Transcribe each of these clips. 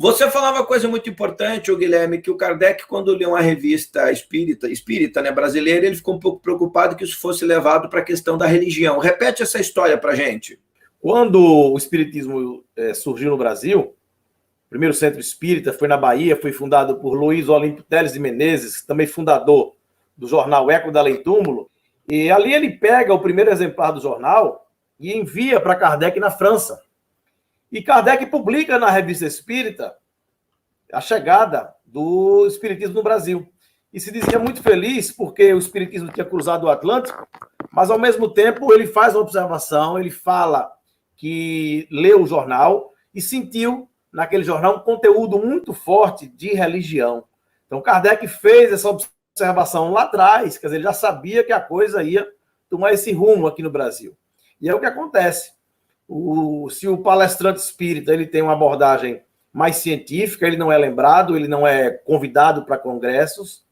Você falava uma coisa muito importante, Guilherme, que o Kardec, quando leu uma revista espírita, né, brasileira, ele ficou um pouco preocupado que isso fosse levado para a questão da religião. Repete essa história para a gente. Quando o espiritismo surgiu no Brasil, o primeiro centro espírita foi na Bahia, foi fundado por Luiz Olímpio Teles de Menezes, também fundador do jornal Eco da Além Túmulo, e ali ele pega o primeiro exemplar do jornal e envia para Kardec na França. E Kardec publica na Revista Espírita a chegada do espiritismo no Brasil. E se dizia muito feliz porque o espiritismo tinha cruzado o Atlântico, mas ao mesmo tempo ele faz uma observação, ele fala que leu o jornal e sentiu naquele jornal um conteúdo muito forte de religião. Então Kardec fez essa observação lá atrás, quer dizer, ele já sabia que a coisa ia tomar esse rumo aqui no Brasil. E é o que acontece. Se o palestrante espírita ele tem uma abordagem mais científica, ele não é lembrado, ele não é convidado para congressos.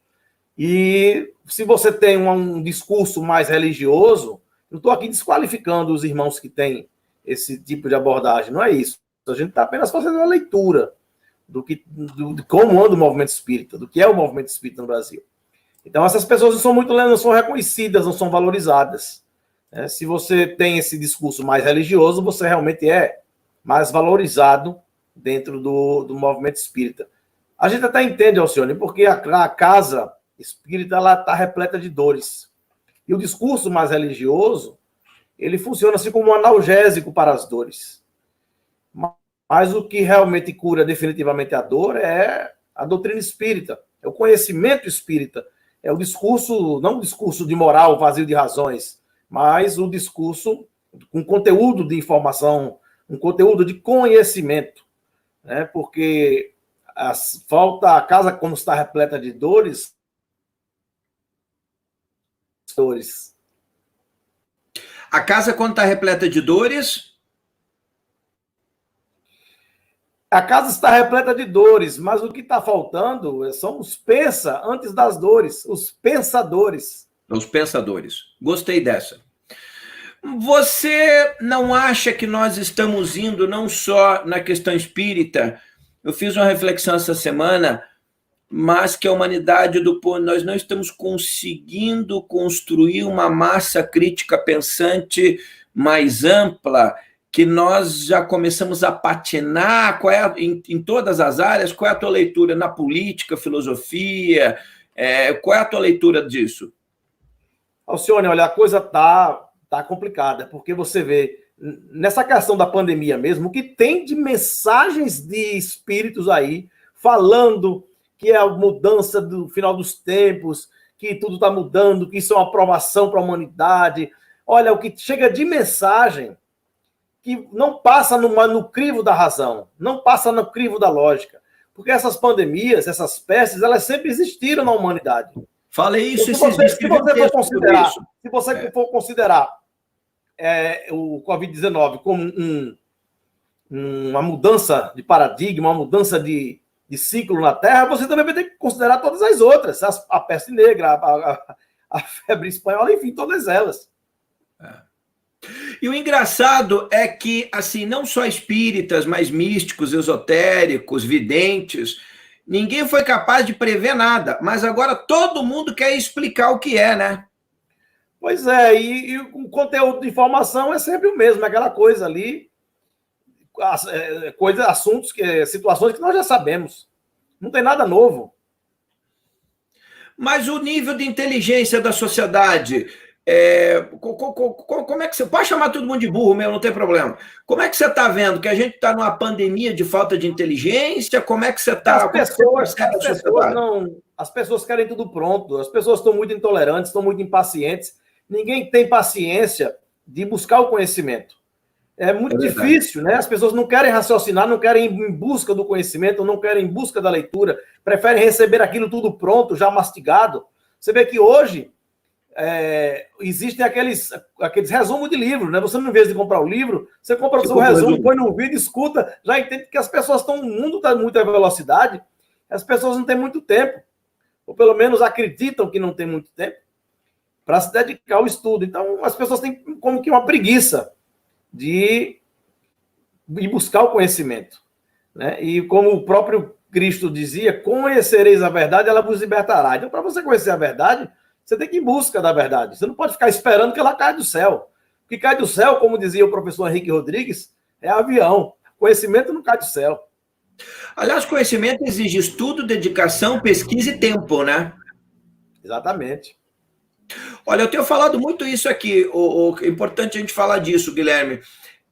E se você tem um discurso mais religioso, não estou aqui desqualificando os irmãos que têm esse tipo de abordagem, não é isso. A gente está apenas fazendo uma leitura de como anda o movimento espírita, do que é o movimento espírita no Brasil. Então, essas pessoas não são reconhecidas, não são valorizadas. Se você tem esse discurso mais religioso, você realmente é mais valorizado dentro do movimento espírita. A gente até entende, Alcione, porque a casa espírita está repleta de dores. E o discurso mais religioso, ele funciona assim como um analgésico para as dores. Mas o que realmente cura definitivamente a dor é a doutrina espírita, é o conhecimento espírita, é o discurso, não o discurso de moral vazio de razões, mas o discurso com conteúdo de informação, um conteúdo de conhecimento, né? Porque falta a casa quando está repleta de dores. A casa quando está repleta de dores? A casa está repleta de dores, mas o que está faltando são os pensa antes das dores, os pensadores. Os pensadores. Gostei dessa. Você não acha que nós estamos indo não só na questão espírita? Eu fiz uma reflexão essa semana, mas que a humanidade, nós não estamos conseguindo construir uma massa crítica pensante mais ampla, que nós já começamos a patinar em todas as áreas. Qual é a tua leitura na política, filosofia? Qual é a tua leitura disso? Alcione, olha, a coisa tá complicada, porque você vê, nessa questão da pandemia mesmo, o que tem de mensagens de espíritos aí, falando que é a mudança do final dos tempos, que tudo está mudando, que isso é uma aprovação para a humanidade. Olha, o que chega de mensagem que não passa no crivo da razão, não passa no crivo da lógica, porque essas pandemias, essas pestes, elas sempre existiram na humanidade. Falei isso, se você for considerar o Covid-19 como uma mudança de paradigma, uma mudança de ciclo na Terra, você também vai ter que considerar todas as outras, a peste negra, a febre espanhola, enfim, todas elas. E o engraçado é que, assim, não só espíritas, mas místicos, esotéricos, videntes, ninguém foi capaz de prever nada, mas agora todo mundo quer explicar o que é, né? Pois é, e o conteúdo de informação é sempre o mesmo, aquela coisa ali, assuntos, situações que nós já sabemos. Não tem nada novo. Mas o nível de inteligência da sociedade, como é que você... Pode chamar todo mundo de burro mesmo, não tem problema. Como é que você está vendo que a gente está numa pandemia de falta de inteligência? Como é que você está... As pessoas querem tudo pronto, as pessoas estão muito intolerantes, estão muito impacientes. Ninguém tem paciência de buscar o conhecimento. É muito difícil, né? As pessoas não querem raciocinar, não querem ir em busca do conhecimento, não querem ir em busca da leitura, preferem receber aquilo tudo pronto, já mastigado. Você vê que hoje existem aqueles resumos de livros, né? Você, em vez de comprar o livro, você compra o seu resumo, põe no vídeo, escuta, já entende que as pessoas estão... O mundo está em muita velocidade, as pessoas não têm muito tempo, ou pelo menos acreditam que não tem muito tempo, para se dedicar ao estudo. Então, as pessoas têm como que uma preguiça de buscar o conhecimento. né? E como o próprio Cristo dizia, conhecereis a verdade, ela vos libertará. Então, para você conhecer a verdade, você tem que ir em busca da verdade. Você não pode ficar esperando que ela caia do céu. O que cai do céu, como dizia o professor Henrique Rodrigues, é avião. Conhecimento não cai do céu. Aliás, conhecimento exige estudo, dedicação, pesquisa e tempo, né? Exatamente. Olha, eu tenho falado muito isso aqui. É importante a gente falar disso, Guilherme.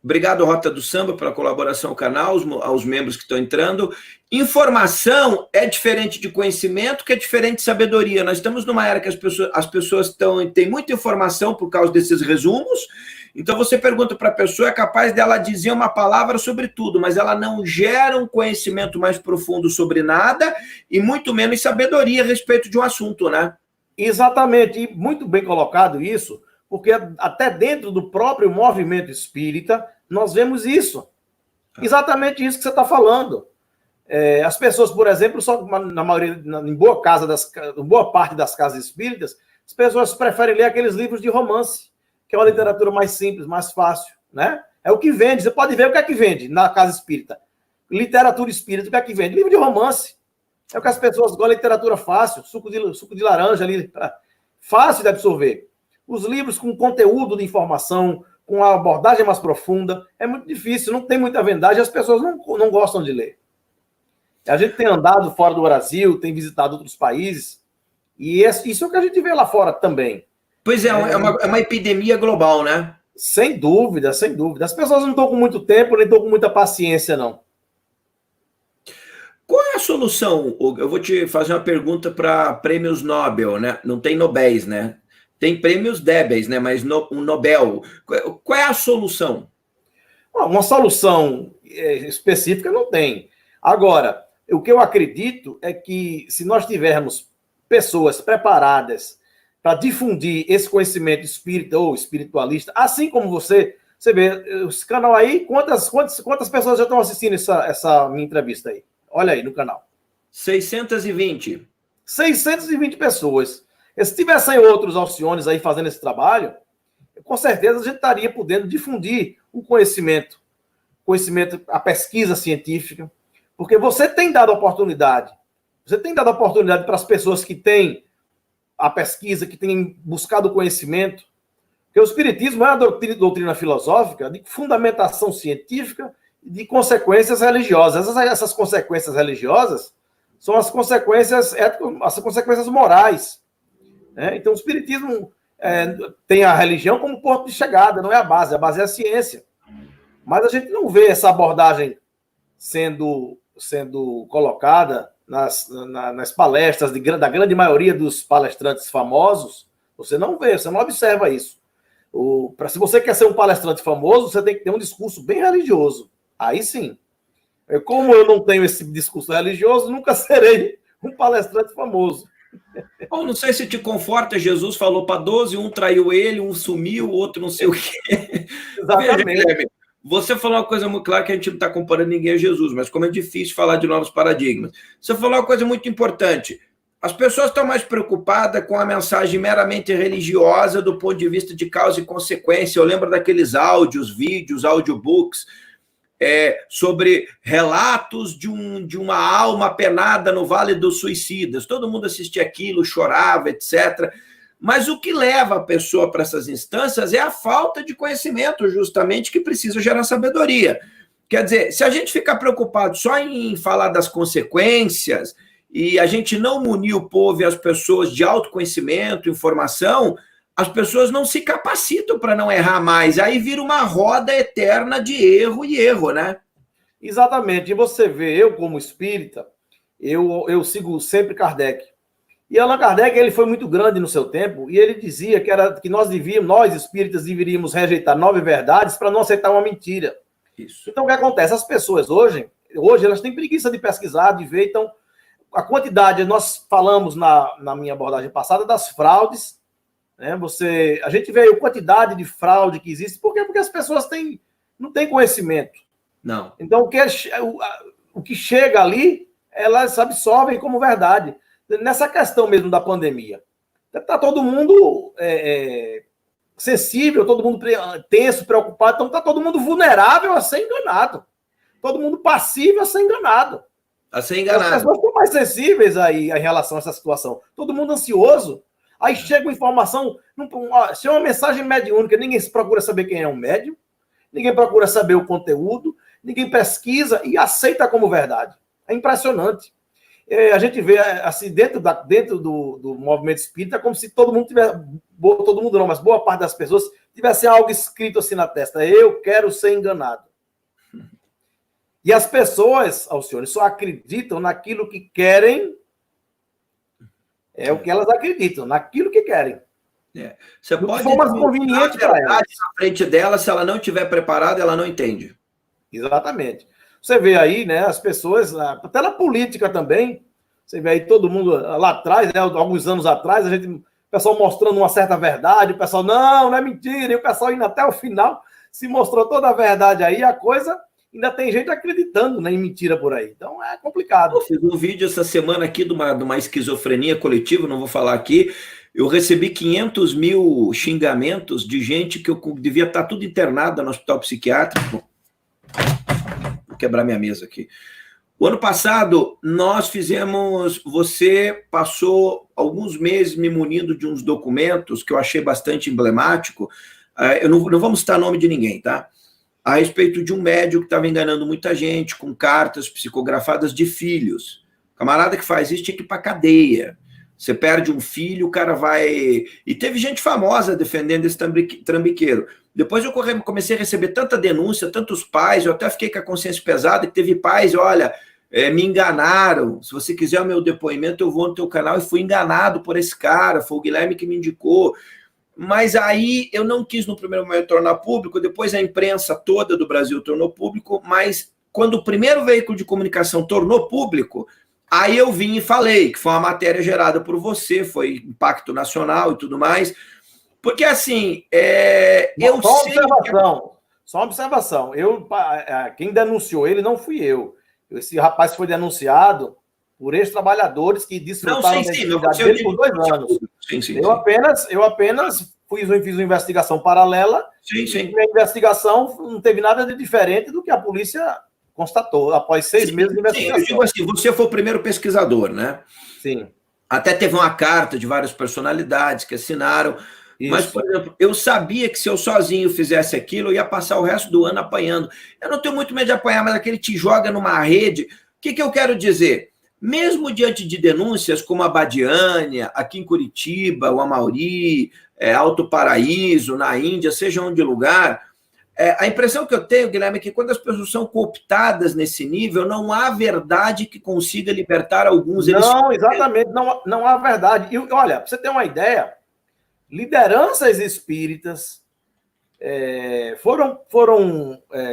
Obrigado, Rota do Samba, pela colaboração ao canal, aos membros que estão entrando. Informação é diferente de conhecimento, que é diferente de sabedoria. Nós estamos numa era que as pessoas têm muita informação por causa desses resumos. Então, você pergunta para a pessoa, é capaz dela dizer uma palavra sobre tudo, mas ela não gera um conhecimento mais profundo sobre nada e muito menos sabedoria a respeito de um assunto, né? Exatamente, e muito bem colocado isso, porque até dentro do próprio movimento espírita, nós vemos isso. Exatamente isso que você está falando. As pessoas, por exemplo, só na maioria, em boa parte das casas espíritas, as pessoas preferem ler aqueles livros de romance, que é uma literatura mais simples, mais fácil, né? É o que vende. Você pode ver o que é que vende na casa espírita. Literatura espírita, o que é que vende? Livro de romance. É o que as pessoas gostam, literatura fácil, suco de laranja ali, fácil de absorver. Os livros com conteúdo de informação, com a abordagem mais profunda, é muito difícil, não tem muita vendagem, as pessoas não gostam de ler. A gente tem andado fora do Brasil, tem visitado outros países, e isso é o que a gente vê lá fora também. Pois é uma epidemia global, né? Sem dúvida, sem dúvida. As pessoas não estão com muito tempo, nem estão com muita paciência, não. Qual é a solução? Eu vou te fazer uma pergunta para prêmios Nobel, né? Não tem Nobéis, né? Tem prêmios débeis, né? Mas um Nobel. Qual é a solução? Uma solução específica não tem. Agora, o que eu acredito é que se nós tivermos pessoas preparadas para difundir esse conhecimento espírita ou espiritualista, assim como você vê, esse canal aí, quantas pessoas já estão assistindo essa minha entrevista aí? Olha aí no canal. 620. 620 pessoas. E se tivessem outros Alciones aí fazendo esse trabalho, com certeza a gente estaria podendo difundir o conhecimento, a pesquisa científica, porque você tem dado oportunidade para as pessoas que têm a pesquisa, que têm buscado o conhecimento, porque o Espiritismo é uma doutrina filosófica de fundamentação científica e de consequências religiosas. Essas consequências religiosas são as consequências éticas, as consequências morais. Né? Então, o Espiritismo tem a religião como porto de chegada, não é a base é a ciência. Mas a gente não vê essa abordagem sendo colocada nas palestras da grande maioria dos palestrantes famosos. Você não vê, você não observa isso. Se você quer ser um palestrante famoso, você tem que ter um discurso bem religioso. Aí sim. Como eu não tenho esse discurso religioso, nunca serei um palestrante famoso. Bom, não sei se te conforta, Jesus falou para 12, um traiu ele, um sumiu, o outro não sei o quê. Exatamente. Veja, Guilherme, você falou uma coisa muito clara, que a gente não está comparando ninguém a Jesus, mas como é difícil falar de novos paradigmas. Você falou uma coisa muito importante. As pessoas estão mais preocupadas com a mensagem meramente religiosa do ponto de vista de causa e consequência. Eu lembro daqueles áudios, vídeos, audiobooks, sobre relatos de uma alma penada no Vale dos Suicidas. Todo mundo assistia aquilo, chorava, etc. Mas o que leva a pessoa para essas instâncias é a falta de conhecimento, justamente, que precisa gerar sabedoria. Quer dizer, se a gente ficar preocupado só em falar das consequências e a gente não munir o povo e as pessoas de autoconhecimento, informação, as pessoas não se capacitam para não errar mais. Aí vira uma roda eterna de erro, né? Exatamente. E você vê, eu como espírita, eu sigo sempre Kardec. E Allan Kardec, ele foi muito grande no seu tempo, e ele dizia que nós espíritas, deveríamos rejeitar 9 verdades para não aceitar uma mentira. Isso. Então, o que acontece? As pessoas hoje elas têm preguiça de pesquisar, de ver. Então, a quantidade, nós falamos na minha abordagem passada das fraudes, né? A gente vê a quantidade de fraude que existe. Por quê? Porque as pessoas não têm conhecimento. Não. Então, o que chega ali, elas absorvem como verdade. Nessa questão mesmo da pandemia, está todo mundo sensível, todo mundo tenso, preocupado, então está todo mundo vulnerável a ser enganado. todo mundo passível a ser enganado. A ser enganado. As pessoas estão mais sensíveis aí em relação a essa situação. Todo mundo ansioso. Aí chega uma informação, chega uma mensagem mediúnica, ninguém procura saber quem é um médium, ninguém procura saber o conteúdo, ninguém pesquisa e aceita como verdade. É impressionante. A gente vê assim, dentro do movimento espírita, como se todo mundo tivesse, todo mundo não, mas boa parte das pessoas tivesse algo escrito assim na testa: eu quero ser enganado. E as pessoas, Alcione, só acreditam naquilo que querem. É o que elas acreditam, naquilo que querem. Você pode for mais conveniente para elas. Na frente dela, se ela não estiver preparada, ela não entende. Exatamente. Você vê aí, né, as pessoas, até na política também, você vê aí todo mundo lá atrás, né, alguns anos atrás, o pessoal mostrando uma certa verdade, o pessoal, não é mentira, e o pessoal indo até o final, se mostrou toda a verdade aí, a coisa, ainda tem gente acreditando, né, em mentira por aí. Então é complicado. Eu fiz um vídeo essa semana aqui de uma esquizofrenia coletiva, não vou falar aqui. Eu recebi 500 mil xingamentos de gente que eu devia estar tudo internada no hospital psiquiátrico. Vou quebrar minha mesa aqui. O ano passado, nós fizemos... Você passou alguns meses me munindo de uns documentos que eu achei bastante emblemático. Eu não vamos citar nome de ninguém, tá? A respeito de um médium que estava enganando muita gente com cartas psicografadas de filhos. O camarada que faz isso tinha que ir para cadeia. Você perde um filho, o cara vai... E teve gente famosa defendendo esse trambiqueiro. Depois eu comecei a receber tanta denúncia, tantos pais, eu até fiquei com a consciência pesada, que teve pais, olha, me enganaram, se você quiser o meu depoimento, eu vou no teu canal, e fui enganado por esse cara, foi o Guilherme que me indicou. Mas aí eu não quis no primeiro momento tornar público, depois a imprensa toda do Brasil tornou público, mas quando o primeiro veículo de comunicação tornou público, aí eu vim e falei que foi uma matéria gerada por você, foi impacto nacional e tudo mais, porque assim, eu Só uma observação, quem denunciou ele não fui eu. Esse rapaz foi denunciado por ex-trabalhadores que desfrutaram da atividade dele por 2 anos. Eu apenas fiz uma investigação paralela. E a investigação não teve nada de diferente do que a polícia constatou após 6 meses de investigação. Eu digo assim, você foi o primeiro pesquisador, né? Sim. Até teve uma carta de várias personalidades que assinaram. Isso. Mas, por exemplo, eu sabia que se eu sozinho fizesse aquilo, eu ia passar o resto do ano apanhando. Eu não tenho muito medo de apanhar, mas aquele te joga numa rede. O que eu quero dizer? Mesmo diante de denúncias como a Badiânia, aqui em Curitiba, o Amauri, Alto Paraíso, na Índia, seja onde lugar, a impressão que eu tenho, Guilherme, é que quando as pessoas são cooptadas nesse nível, não há verdade que consiga libertar alguns. Não, exatamente, não há verdade. E olha, para você ter uma ideia, lideranças espíritas foram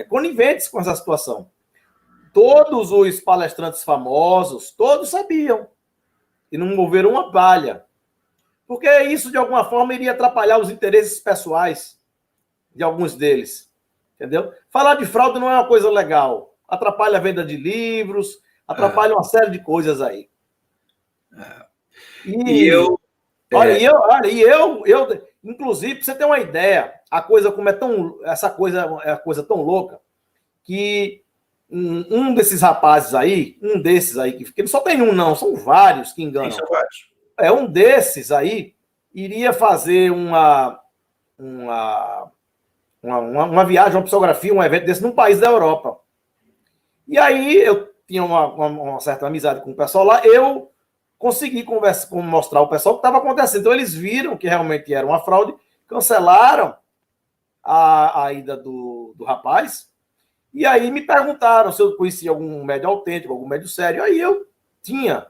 coniventes com essa situação. Todos os palestrantes famosos, todos sabiam. E não moveram uma palha. Porque isso, de alguma forma, iria atrapalhar os interesses pessoais de alguns deles. Entendeu? Falar de fraude não é uma coisa legal. Atrapalha a venda de livros, atrapalha uma série de coisas aí. Inclusive, pra você ter uma ideia, essa coisa é uma coisa tão louca, que um desses rapazes aí, que só tem um não, são vários que enganam. São vários. Um desses aí iria fazer uma viagem, uma psicografia, um evento desse num país da Europa. E aí eu tinha uma certa amizade com o pessoal lá, eu consegui mostrar ao pessoal o que estava acontecendo. Então eles viram que realmente era uma fraude, cancelaram a ida do rapaz, e aí me perguntaram se eu conhecia algum médium autêntico, algum médium sério. Aí eu tinha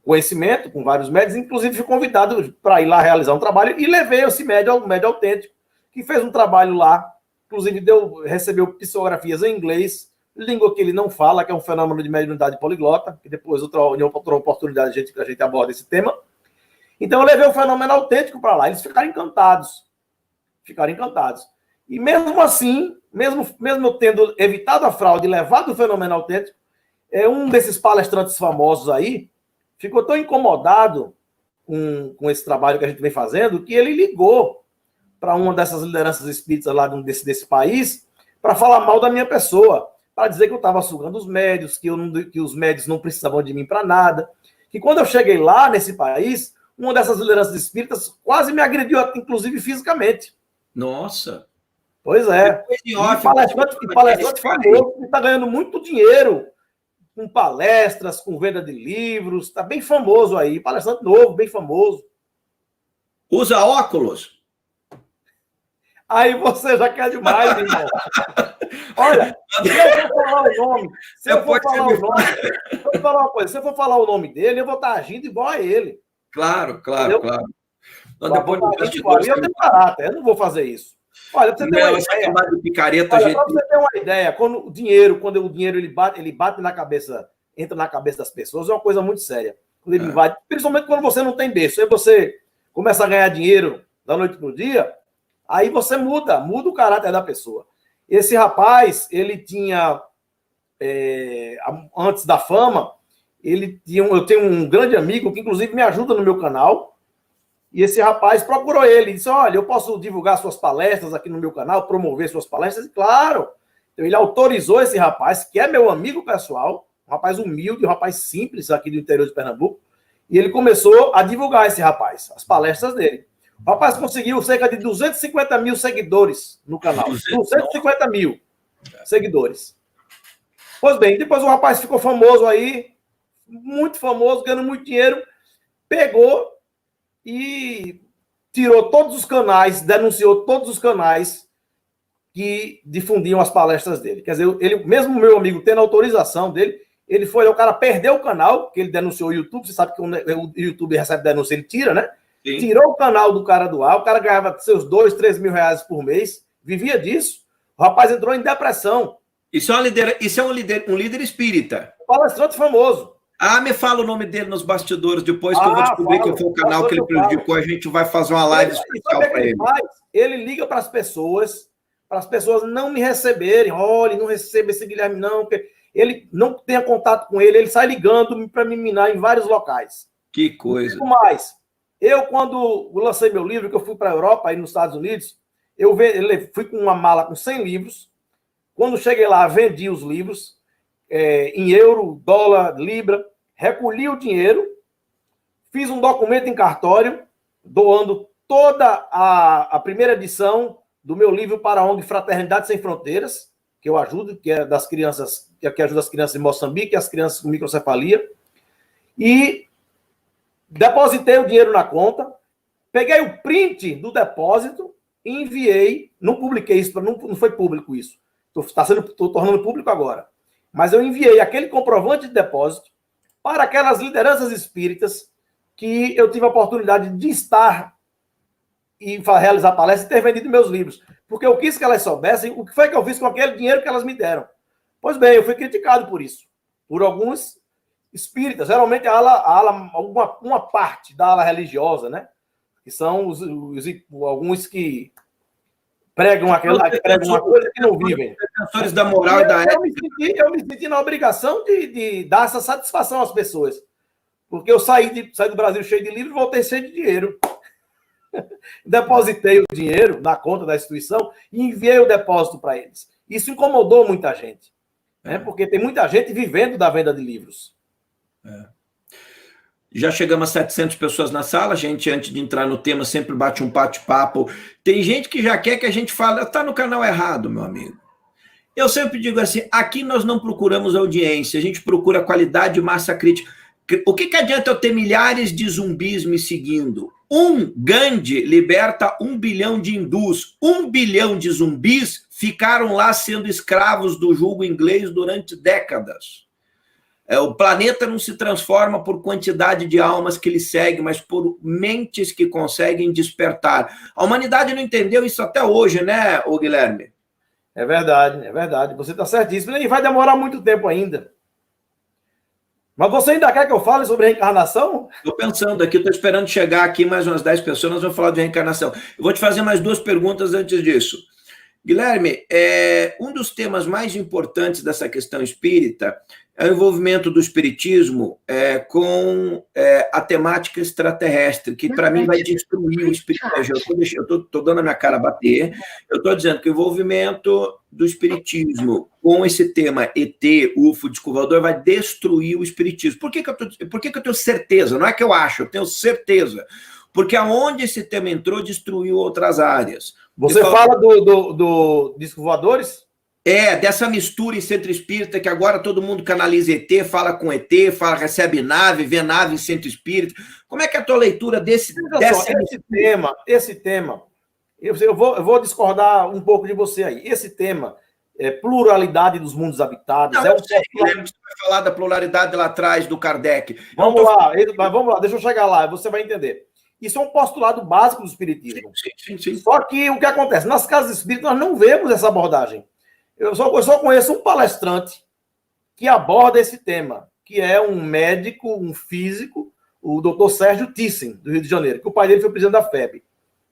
conhecimento com vários médios, inclusive fui convidado para ir lá realizar um trabalho e levei esse médium autêntico, que fez um trabalho lá, inclusive recebeu psicografias em inglês, língua que ele não fala, que é um fenômeno de mediunidade poliglota, que depois, em outra oportunidade, a gente aborda esse tema. Então eu levei o fenômeno autêntico para lá, eles ficaram encantados. E mesmo assim, mesmo eu tendo evitado a fraude e levado o fenômeno autêntico, um desses palestrantes famosos aí ficou tão incomodado com esse trabalho que a gente vem fazendo, que ele ligou para uma dessas lideranças espíritas lá desse país para falar mal da minha pessoa, para dizer que eu estava sugando os médios, que os médios não precisavam de mim para nada. Que quando eu cheguei lá nesse país, uma dessas lideranças espíritas quase me agrediu, inclusive fisicamente. Nossa. Pois é. E palestrante famoso, que está ganhando muito dinheiro com palestras, com venda de livros, está bem famoso aí. Palestrante novo, bem famoso. Usa óculos? Aí você já quer demais, irmão. Olha, se eu for falar o nome, se eu for falar uma coisa, se eu for falar o nome dele, eu vou estar agindo igual a ele. Claro. Então, depois eu tenho caráter, eu não vou fazer isso. Olha, para você ter uma ideia. De picareta, para você ter uma ideia, quando o dinheiro ele bate na cabeça, entra na cabeça das pessoas, é uma coisa muito séria. Quando ele invade, principalmente quando você não tem berço, aí você começa a ganhar dinheiro da noite para o dia, aí você muda o caráter da pessoa. Esse rapaz, ele tinha, antes da fama, eu tenho um grande amigo que, inclusive, me ajuda no meu canal, e esse rapaz procurou ele, disse, olha, eu posso divulgar suas palestras aqui no meu canal, promover suas palestras? E, claro. Então, ele autorizou esse rapaz, que é meu amigo pessoal, um rapaz humilde, um rapaz simples aqui do interior de Pernambuco, e ele começou a divulgar esse rapaz, as palestras dele. O rapaz conseguiu cerca de 250 mil seguidores no canal. 250 mil seguidores. Pois bem, depois o rapaz ficou famoso aí, muito famoso, ganhando muito dinheiro, pegou e tirou todos os canais, denunciou todos os canais que difundiam as palestras dele. Quer dizer, ele, mesmo meu amigo tendo autorização dele, ele foi, o cara perdeu o canal, que ele denunciou o YouTube, você sabe que o YouTube recebe denúncia, ele tira, né? Sim. Tirou o canal do cara do ar, o cara ganhava seus 2, 3 mil reais por mês, vivia disso. O rapaz entrou em depressão. Isso é um líder espírita. Palestrante famoso. Me fala o nome dele nos bastidores, depois que eu vou descobrir que foi o canal que ele prejudicou, a gente vai fazer uma live especial para ele. Ele liga para as pessoas não me receberem. Olha, não receba esse Guilherme não, porque ele não tenha contato com ele sai ligando para me minar em vários locais. Que coisa. Muito mais. Eu, quando lancei meu livro, que eu fui para a Europa, aí nos Estados Unidos, eu fui com uma mala com 100 livros. Quando cheguei lá, vendi os livros em euro, dólar, libra, recolhi o dinheiro, fiz um documento em cartório, doando toda a primeira edição do meu livro para a ONG Fraternidade Sem Fronteiras, que eu ajudo, que é das crianças, que ajuda as crianças de Moçambique, as crianças com microcefalia, e depositei o dinheiro na conta, peguei o print do depósito e enviei, não publiquei isso, não foi público isso, estou tornando público agora, mas eu enviei aquele comprovante de depósito para aquelas lideranças espíritas que eu tive a oportunidade de estar e realizar palestras e ter vendido meus livros, porque eu quis que elas soubessem o que foi que eu fiz com aquele dinheiro que elas me deram. Pois bem, eu fui criticado por isso, por alguns espíritas, geralmente uma parte da ala religiosa, né? Que são alguns que pregam uma coisa que não vivem. Defensores da moral e da ética. Eu me senti na obrigação de dar essa satisfação às pessoas. Porque eu saí do Brasil cheio de livros e voltei cheio de dinheiro. Depositei o dinheiro na conta da instituição e enviei o depósito para eles. Isso incomodou muita gente, né? Porque tem muita gente vivendo da venda de livros. Já chegamos a 700 pessoas na sala. A gente, antes de entrar no tema, sempre bate um bate-papo. Tem gente que já quer que a gente fale, está no canal errado, meu amigo. Eu sempre digo assim, aqui nós não procuramos audiência, a gente procura qualidade e massa crítica. O que adianta eu ter milhares de zumbis me seguindo? Gandhi liberta 1 bilhão de hindus. 1 bilhão de zumbis ficaram lá sendo escravos do jugo inglês durante décadas. O planeta não se transforma por quantidade de almas que ele segue, mas por mentes que conseguem despertar. A humanidade não entendeu isso até hoje, né, Guilherme? É verdade, é verdade. Você está certíssimo. E vai demorar muito tempo ainda. Mas você ainda quer que eu fale sobre reencarnação? Estou pensando aqui, estou esperando chegar aqui mais umas 10 pessoas, nós vamos falar de reencarnação. Eu vou te fazer mais 2 perguntas antes disso. Guilherme, um dos temas mais importantes dessa questão espírita é o envolvimento do espiritismo com a temática extraterrestre, que para mim vai destruir o espiritismo. Eu estou dando a minha cara a bater, eu estou dizendo que o envolvimento do espiritismo com esse tema ET, UFO, disco voador, vai destruir o espiritismo. Por que eu tenho certeza? Não é que eu acho, eu tenho certeza. Porque aonde esse tema entrou, destruiu outras áreas. Você fala do disco voadores? Dessa mistura em centro espírita, que agora todo mundo canaliza ET, fala com ET, recebe nave, vê nave em centro espírita. Como é que é a tua leitura desse tema? Eu vou discordar um pouco de você aí. Esse tema, pluralidade dos mundos habitados. Não, você vai falar da pluralidade lá atrás do Kardec. Vamos lá, deixa eu chegar lá, você vai entender. Isso é um postulado básico do espiritismo. Sim. Só que o que acontece? Nas casas espíritas nós não vemos essa abordagem. Eu só conheço um palestrante que aborda esse tema, que é um médico, um físico, o Dr. Sérgio Thyssen, do Rio de Janeiro, que o pai dele foi presidente da FEB,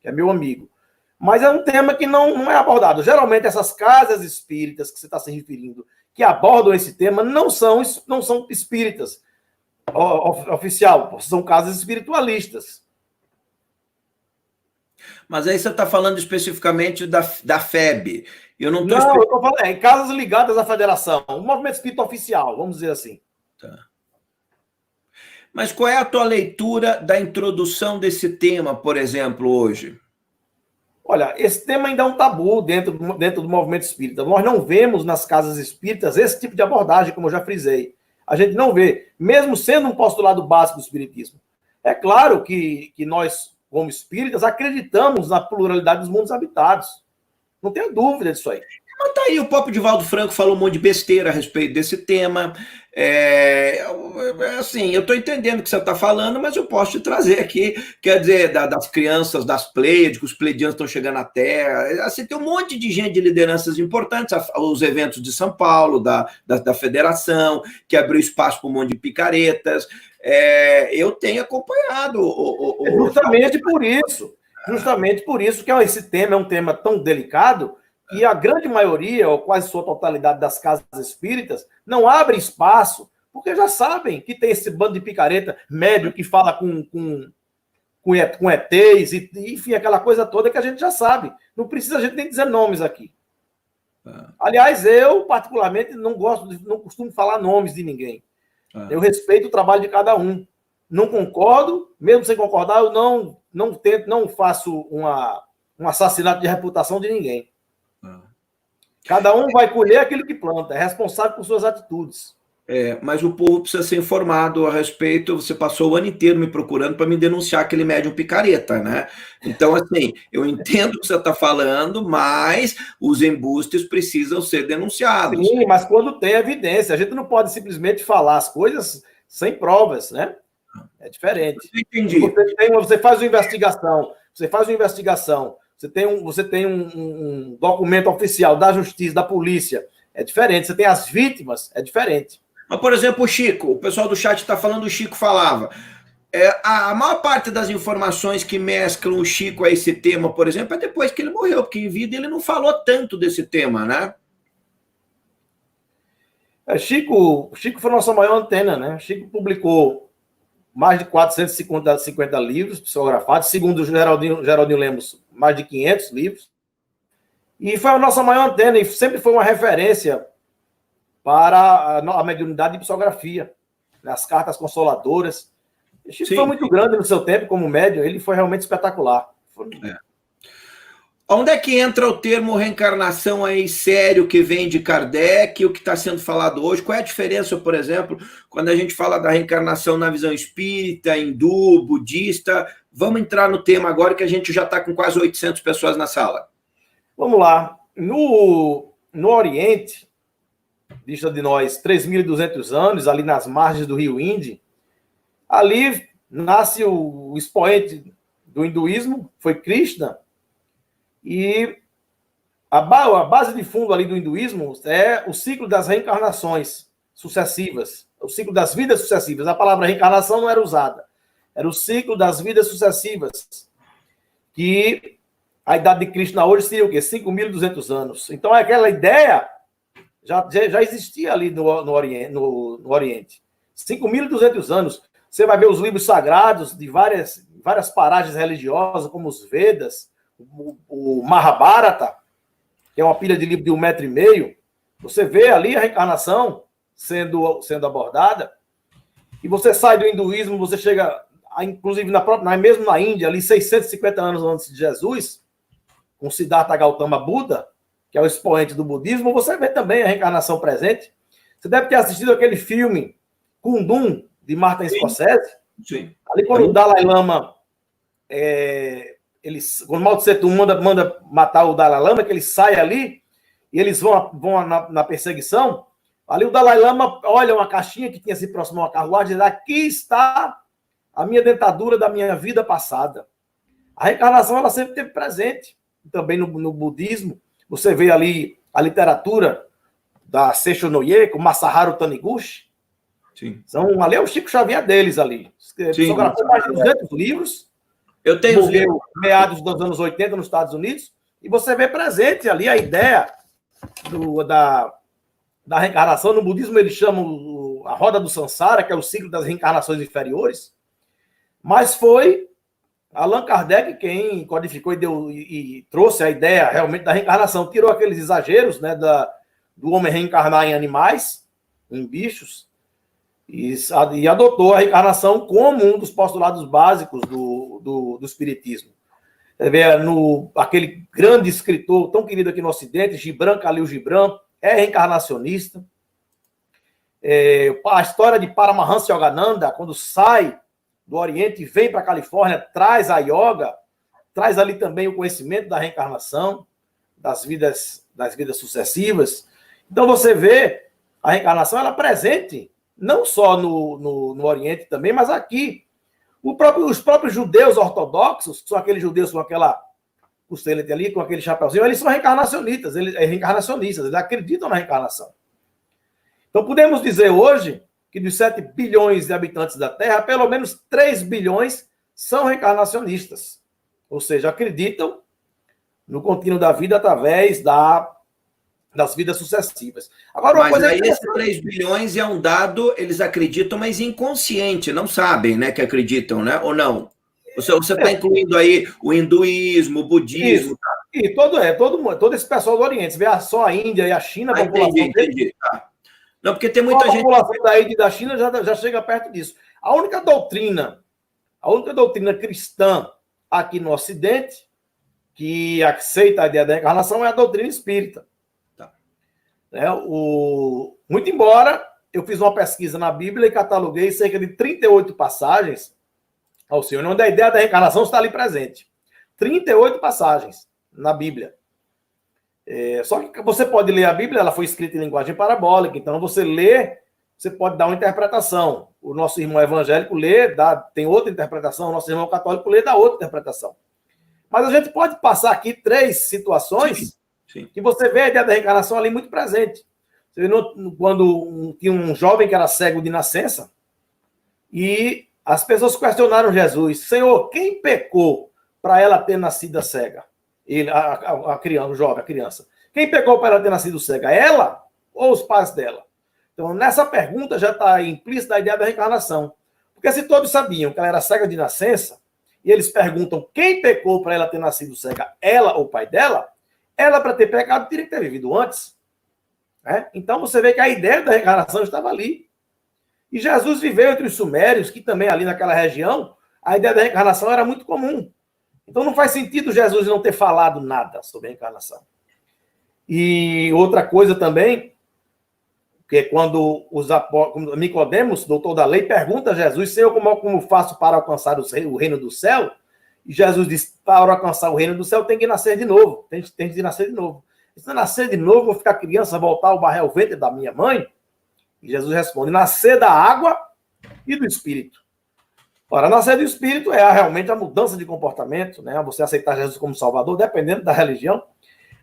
que é meu amigo. Mas é um tema que não é abordado. Geralmente essas casas espíritas que você está se referindo, que abordam esse tema, não são espíritas oficial, são casas espiritualistas. Mas aí você está falando especificamente da FEB. Eu não estou eu estou falando em casas ligadas à federação, um movimento espírita oficial, vamos dizer assim. Tá. Mas qual é a tua leitura da introdução desse tema, por exemplo, hoje? Olha, esse tema ainda é um tabu dentro do movimento espírita. Nós não vemos nas casas espíritas esse tipo de abordagem, como eu já frisei. A gente não vê, mesmo sendo um postulado básico do espiritismo. É claro que nós, como espíritas, acreditamos na pluralidade dos mundos habitados. Não tenho dúvida disso aí. Mas tá aí, o próprio Divaldo Franco falou um monte de besteira a respeito desse tema. Assim, eu estou entendendo o que você está falando, mas eu posso te trazer aqui, quer dizer, das crianças, das Pleiades, que os pleiadianos estão chegando à Terra. Assim, tem um monte de gente de lideranças importantes, os eventos de São Paulo, da Federação, que abriu espaço para um monte de picaretas. Eu tenho acompanhado. Justamente por isso que esse tema é um tema tão delicado, e a grande maioria, ou quase sua totalidade das casas espíritas, não abre espaço, porque já sabem que tem esse bando de picareta médio que fala com ETs, enfim, aquela coisa toda que a gente já sabe. Não precisa a gente nem dizer nomes aqui. Aliás, eu, particularmente, não costumo falar nomes de ninguém. Eu respeito o trabalho de cada um. Não concordo, mesmo sem concordar, eu não faço um assassinato de reputação de ninguém. Cada um vai colher aquilo que planta, é responsável por suas atitudes. Mas o povo precisa ser informado a respeito. Você passou o ano inteiro me procurando para me denunciar aquele médium picareta, né? Então, assim, eu entendo o que você está falando, mas os embustes precisam ser denunciados. Sim, mas quando tem evidência, a gente não pode simplesmente falar as coisas sem provas, né? É diferente. Entendi. Você faz uma investigação, você tem um documento oficial da justiça, da polícia, é diferente. Você tem as vítimas, é diferente. Mas, por exemplo, o Chico, o pessoal do chat está falando, o Chico falava. A maior parte das informações que mesclam o Chico a esse tema, por exemplo, é depois que ele morreu, porque em vida ele não falou tanto desse tema, né? Chico foi a nossa maior antena, né? Chico publicou mais de 450 livros psicografados, segundo o Geraldinho Lemos, mais de 500 livros. E foi a nossa maior antena e sempre foi uma referência para a mediunidade de psicografia, nas cartas consoladoras. Chico foi muito grande no seu tempo como médium, ele foi realmente espetacular. Onde é que entra o termo reencarnação aí sério que vem de Kardec, o que está sendo falado hoje? Qual é a diferença, por exemplo, quando a gente fala da reencarnação na visão espírita, hindu, budista? Vamos entrar no tema agora que a gente já está com quase 800 pessoas na sala. Vamos lá. No Oriente, vista de nós, 3.200 anos, ali nas margens do rio Inde, ali nasce o expoente do hinduísmo, foi Krishna, e a base de fundo ali do hinduísmo é o ciclo das reencarnações sucessivas, o ciclo das vidas sucessivas. A palavra reencarnação não era usada, era o ciclo das vidas sucessivas, que a idade de Krishna hoje seria o quê? 5.200 anos. Então, aquela ideia já existia ali no Oriente. 5.200 anos. Você vai ver os livros sagrados de várias paragens religiosas, como os Vedas, o Mahabharata, que é uma pilha de livro de 1,5 metro. Você vê ali a reencarnação sendo abordada. E você sai do hinduísmo, você chega, inclusive, mesmo na Índia, ali 650 anos antes de Jesus, com Siddhartha Gautama Buda, que é o expoente do budismo, você vê também a reencarnação presente. Você deve ter assistido aquele filme Kundum, de Martin Scorsese. Sim. Ali, quando o Dalai Lama, quando Mao Tse Tung manda matar o Dalai Lama, que ele sai ali, e eles vão na perseguição, ali o Dalai Lama olha uma caixinha que tinha se aproximado uma carruagem e diz: aqui está a minha dentadura da minha vida passada. A reencarnação, ela sempre esteve presente. Também no budismo, você vê ali a literatura da Seisho no Ie, com Masaharu Taniguchi. Sim. Ali é o Chico Xavier deles ali. Só gravou mais de 200 livros. Eu tenho morreu meados dos anos 80 nos Estados Unidos. E você vê presente ali a ideia da reencarnação. No budismo, eles chamam a roda do Sansara, que é o ciclo das reencarnações inferiores. Mas foi Allan Kardec quem codificou e trouxe a ideia realmente da reencarnação. Tirou aqueles exageros, né, do homem reencarnar em animais, em bichos, e adotou a reencarnação como um dos postulados básicos do espiritismo. Aquele grande escritor tão querido aqui no Ocidente, Gibran Khalil Gibran, é reencarnacionista. A história de Paramahansa Yogananda, quando sai do Oriente e vem para a Califórnia, traz a yoga, traz ali também o conhecimento da reencarnação, das vidas sucessivas. Então você vê a reencarnação, ela é presente, não só no Oriente também, mas aqui. Os próprios judeus ortodoxos, que são aqueles judeus com aquela costelete ali, com aquele chapeuzinho, eles são reencarnacionistas, eles acreditam na reencarnação. Então podemos dizer hoje que dos 7 bilhões de habitantes da Terra, pelo menos 3 bilhões são reencarnacionistas. Ou seja, acreditam no contínuo da vida através das vidas sucessivas. Agora, mas aí esses 3 bilhões é um dado, eles acreditam, mas inconsciente, não sabem, né, que acreditam, né? Ou não? Você está incluindo aí o hinduísmo, o budismo. Isso. E todo esse pessoal do Oriente. Você vê só a Índia e a China, a população entendi. Tá. Não, porque tem muita gente... A população da Índia e da China já chega perto disso. A única doutrina cristã aqui no Ocidente que aceita a ideia da reencarnação é a doutrina espírita. Tá. Muito embora eu fiz uma pesquisa na Bíblia e cataloguei cerca de 38 passagens ao Senhor, onde a ideia da reencarnação está ali presente. 38 passagens na Bíblia. Só que você pode ler a Bíblia, ela foi escrita em linguagem parabólica, então você lê, você pode dar uma interpretação. O nosso irmão evangélico lê, tem outra interpretação, o nosso irmão católico lê, dá outra interpretação. Mas a gente pode passar aqui 3 situações Sim. que você vê a ideia da reencarnação ali muito presente. Você vê quando tinha um jovem que era cego de nascença, e as pessoas questionaram Jesus: Senhor, quem pecou para ela ter nascido cega? A criança. Quem pecou para ela ter nascido cega? Ela ou os pais dela? Então, nessa pergunta já está implícita a ideia da reencarnação. Porque se todos sabiam que ela era cega de nascença, e eles perguntam quem pecou para ela ter nascido cega, ela ou o pai dela, ela, para ter pecado, teria que ter vivido antes. Então, você vê que a ideia da reencarnação estava ali. E Jesus viveu entre os sumérios, que também ali naquela região, a ideia da reencarnação era muito comum. Então não faz sentido Jesus não ter falado nada sobre a reencarnação. E outra coisa também, que quando Nicodemos, doutor da lei, pergunta a Jesus: Senhor, como faço para alcançar o reino do céu? E Jesus diz: para alcançar o reino do céu tem que nascer de novo. Tem que nascer de novo. Se eu nascer de novo, vou ficar criança, voltar ao barril ventre da minha mãe? E Jesus responde: nascer da água e do Espírito. Ora, nascer do Espírito é realmente a mudança de comportamento, né? Você aceitar Jesus como Salvador, dependendo da religião.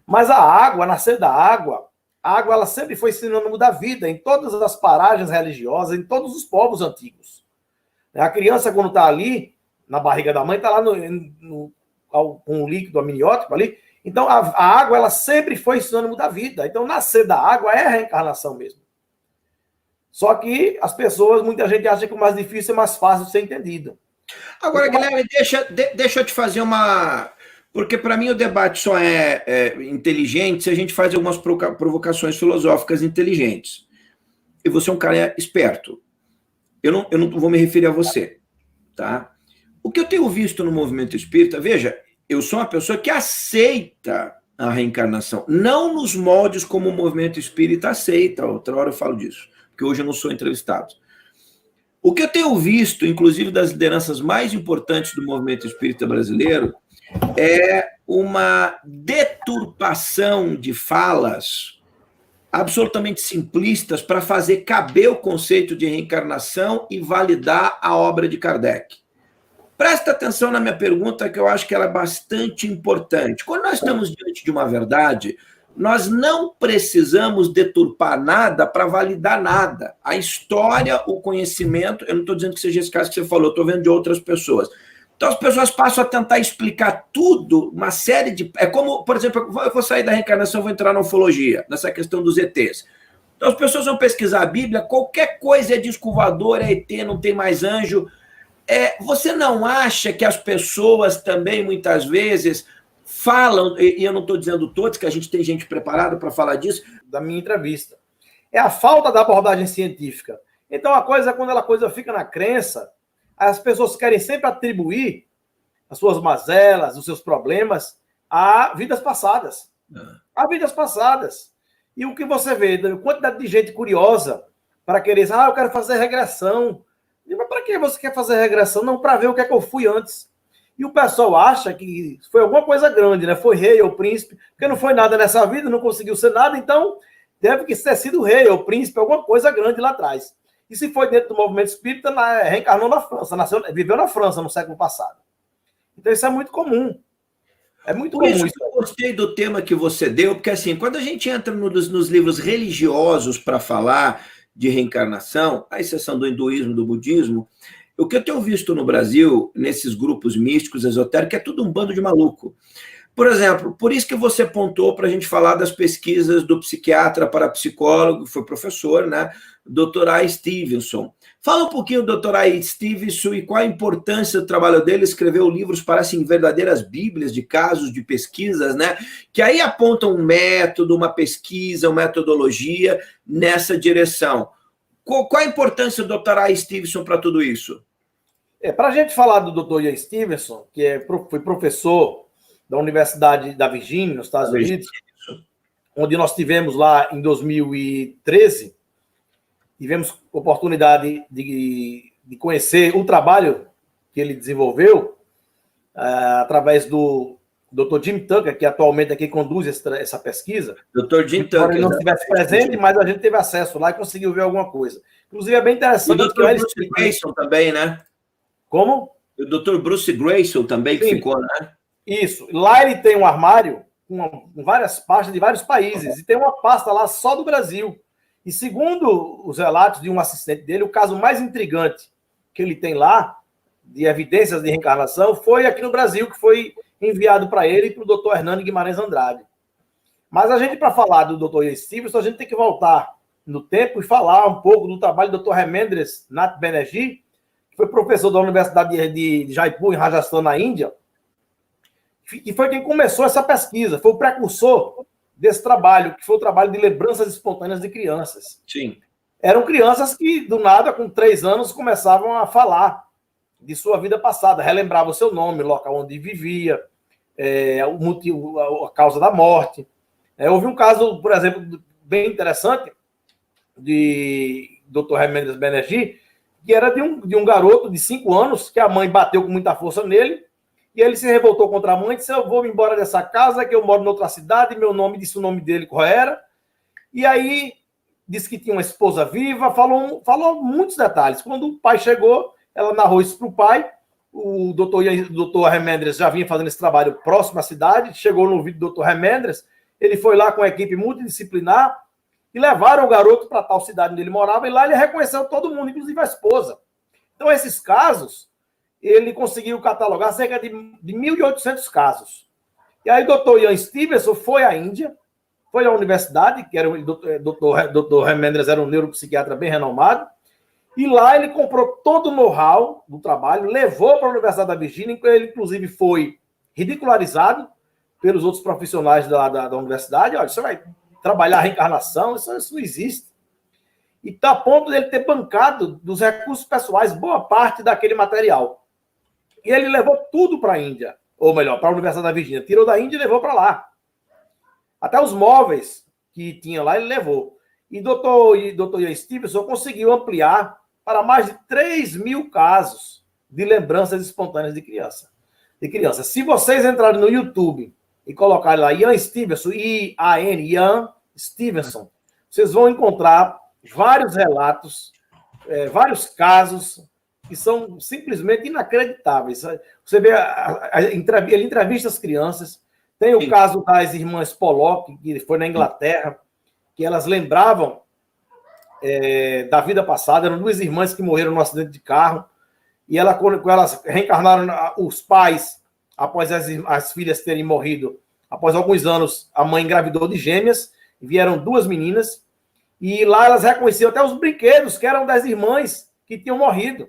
Mas a água, nascer da água, a água ela sempre foi sinônimo da vida, em todas as paragens religiosas, em todos os povos antigos. A criança, quando está ali, na barriga da mãe, está lá com um líquido amniótico ali. Então, a água, ela sempre foi sinônimo da vida. Então, nascer da água é a reencarnação mesmo. Só que as pessoas, muita gente acha que o mais difícil é mais fácil de ser entendido. Agora, Guilherme, deixa eu te fazer uma... Porque, para mim, o debate só é inteligente se a gente faz algumas provocações filosóficas inteligentes. E você é um cara esperto. Eu não vou me referir a você, tá? O que eu tenho visto no movimento espírita, veja, eu sou uma pessoa que aceita a reencarnação, não nos moldes como o movimento espírita aceita. Outra hora eu falo disso, porque hoje eu não sou entrevistado. O que eu tenho visto, inclusive das lideranças mais importantes do movimento espírita brasileiro, é uma deturpação de falas absolutamente simplistas para fazer caber o conceito de reencarnação e validar a obra de Kardec. Presta atenção na minha pergunta, que eu acho que ela é bastante importante. Quando nós estamos diante de uma verdade, nós não precisamos deturpar nada para validar nada. A história, o conhecimento, eu não estou dizendo que seja esse caso que você falou, eu estou vendo de outras pessoas. Então, as pessoas passam a tentar explicar tudo, uma série de... É como, por exemplo, eu vou sair da reencarnação, vou entrar na ufologia, nessa questão dos ETs. Então, as pessoas vão pesquisar a Bíblia, qualquer coisa é disco voador, é ET, não tem mais anjo. Você não acha que as pessoas também, muitas vezes, falam, e eu não estou dizendo todos, que a gente tem gente preparada para falar disso, da minha entrevista, é a falta da abordagem científica. Então, quando a coisa fica na crença, as pessoas querem sempre atribuir as suas mazelas, os seus problemas a vidas passadas. A vidas passadas. E o que você vê, a quantidade de gente curiosa para querer, eu quero fazer regressão. Mas para que você quer fazer regressão? Não, para ver o que é que eu fui antes. E o pessoal acha que foi alguma coisa grande, né? Foi rei ou príncipe, porque não foi nada nessa vida, não conseguiu ser nada, então deve ter sido rei ou príncipe, alguma coisa grande lá atrás. E se foi dentro do movimento espírita, reencarnou na França, viveu na França no século passado. Então isso é muito comum. É muito comum. Isso eu gostei do tema que você deu, porque assim, quando a gente entra nos livros religiosos para falar de reencarnação, à exceção do hinduísmo, do budismo, o que eu tenho visto no Brasil, nesses grupos místicos, esotéricos, é tudo um bando de maluco. Por exemplo, por isso que você apontou para a gente falar das pesquisas do psiquiatra para psicólogo, que foi professor, né? Dr. A. Stevenson. Fala um pouquinho do Dr. A. Stevenson e qual a importância do trabalho dele. Escreveu livros, parecem verdadeiras bíblias de casos, de pesquisas, né? Que aí apontam um método, uma pesquisa, uma metodologia nessa direção. Qual a importância do Dr. A. Stevenson para tudo isso? Para a gente falar do Dr. A. Stevenson, que foi professor da Universidade da Virgínia, nos Estados Unidos, onde nós tivemos lá em 2013, tivemos oportunidade de conhecer o trabalho que ele desenvolveu através do Dr. Jim Tucker, que atualmente é quem conduz essa pesquisa. Dr. Jim Tucker. Ele não estivesse presente, mas a gente teve acesso lá e conseguiu ver alguma coisa. Inclusive, é bem interessante. O Dr. Bruce Grayson também, né? Como? O Dr. Bruce Grayson também, que ficou, né? Isso. Lá ele tem um armário com várias pastas de vários países. E tem uma pasta lá só do Brasil. E segundo os relatos de um assistente dele, o caso mais intrigante que ele tem lá, de evidências de reencarnação, foi aqui no Brasil, que foi enviado para ele e para o doutor Hernando Guimarães Andrade. Mas a gente, para falar do doutor Stevenson, a gente tem que voltar no tempo e falar um pouco do trabalho do doutor Hemendra Nath Banerjee, que foi professor da Universidade de Jaipur, em Rajasthan, na Índia, e foi quem começou essa pesquisa, foi o precursor desse trabalho, que foi o trabalho de lembranças espontâneas de crianças. Sim. Eram crianças que, do nada, com 3 anos, começavam a falar de sua vida passada, relembravam o seu nome, o local onde vivia, o motivo, a causa da morte. Houve um caso, por exemplo, bem interessante, de Dr. Hemendra Banerjee, que era de um garoto de 5 anos, que a mãe bateu com muita força nele, e ele se revoltou contra a mãe, disse, eu vou embora dessa casa, que eu moro em outra cidade, meu nome, disse o nome dele qual era, e aí disse que tinha uma esposa viva, falou muitos detalhes. Quando o pai chegou, ela narrou isso para o pai, o doutor Hemendra já vinha fazendo esse trabalho próximo à cidade, chegou no ouvido do doutor Hemendra, ele foi lá com a equipe multidisciplinar, e levaram o garoto para tal cidade onde ele morava, e lá ele reconheceu todo mundo, inclusive a esposa. Então, esses casos, ele conseguiu catalogar cerca de 1.800 casos. E aí o doutor Ian Stevenson foi à Índia, foi à universidade, que era o doutor Remendres, era um neuropsiquiatra bem renomado, e lá ele comprou todo o know-how do trabalho, levou para a Universidade da Virgínia, em que ele, inclusive, foi ridicularizado pelos outros profissionais da universidade. Olha, você vai trabalhar a reencarnação, isso não existe. E está a ponto dele ter bancado dos recursos pessoais boa parte daquele material. E ele levou tudo para a Índia, ou melhor, para a Universidade da Virgínia. Tirou da Índia e levou para lá. Até os móveis que tinha lá, ele levou. E doutor Ian Stevenson conseguiu ampliar para mais de 3.000 casos de lembranças espontâneas de criança. Se vocês entrarem no YouTube e colocarem lá Ian Stevenson, I-A-N, Ian Stevenson, vocês vão encontrar vários relatos, vários casos que são simplesmente inacreditáveis. Você vê, ele entrevista as crianças. Tem o caso das irmãs Pollock, que foi na Inglaterra, que elas lembravam da vida passada. Eram duas irmãs que morreram num acidente de carro. E quando elas reencarnaram, os pais, após as filhas terem morrido, após alguns anos, a mãe engravidou de gêmeas, e vieram duas meninas. E lá elas reconheciam até os brinquedos que eram das irmãs que tinham morrido.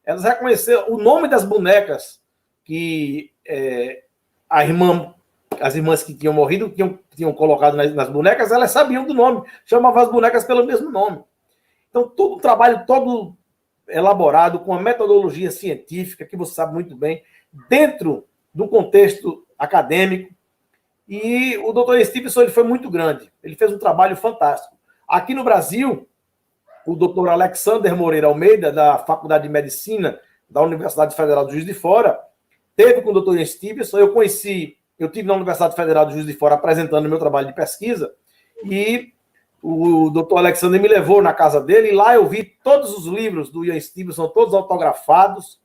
Elas reconheceram o nome das bonecas que as irmãs que tinham morrido tinham colocado nas bonecas, elas sabiam do nome, chamavam as bonecas pelo mesmo nome. Então, todo o trabalho, todo elaborado com a metodologia científica, que você sabe muito bem, dentro do contexto acadêmico. E o Dr. Stevenson ele foi muito grande. Ele fez um trabalho fantástico. Aqui no Brasil, o Dr. Alexander Moreira Almeida, da Faculdade de Medicina da Universidade Federal do Juiz de Fora, teve com o Dr. Stevenson. Eu tive na Universidade Federal do Juiz de Fora apresentando o meu trabalho de pesquisa, e o Dr. Alexander me levou na casa dele, e lá eu vi todos os livros do Ian Stevenson, todos autografados,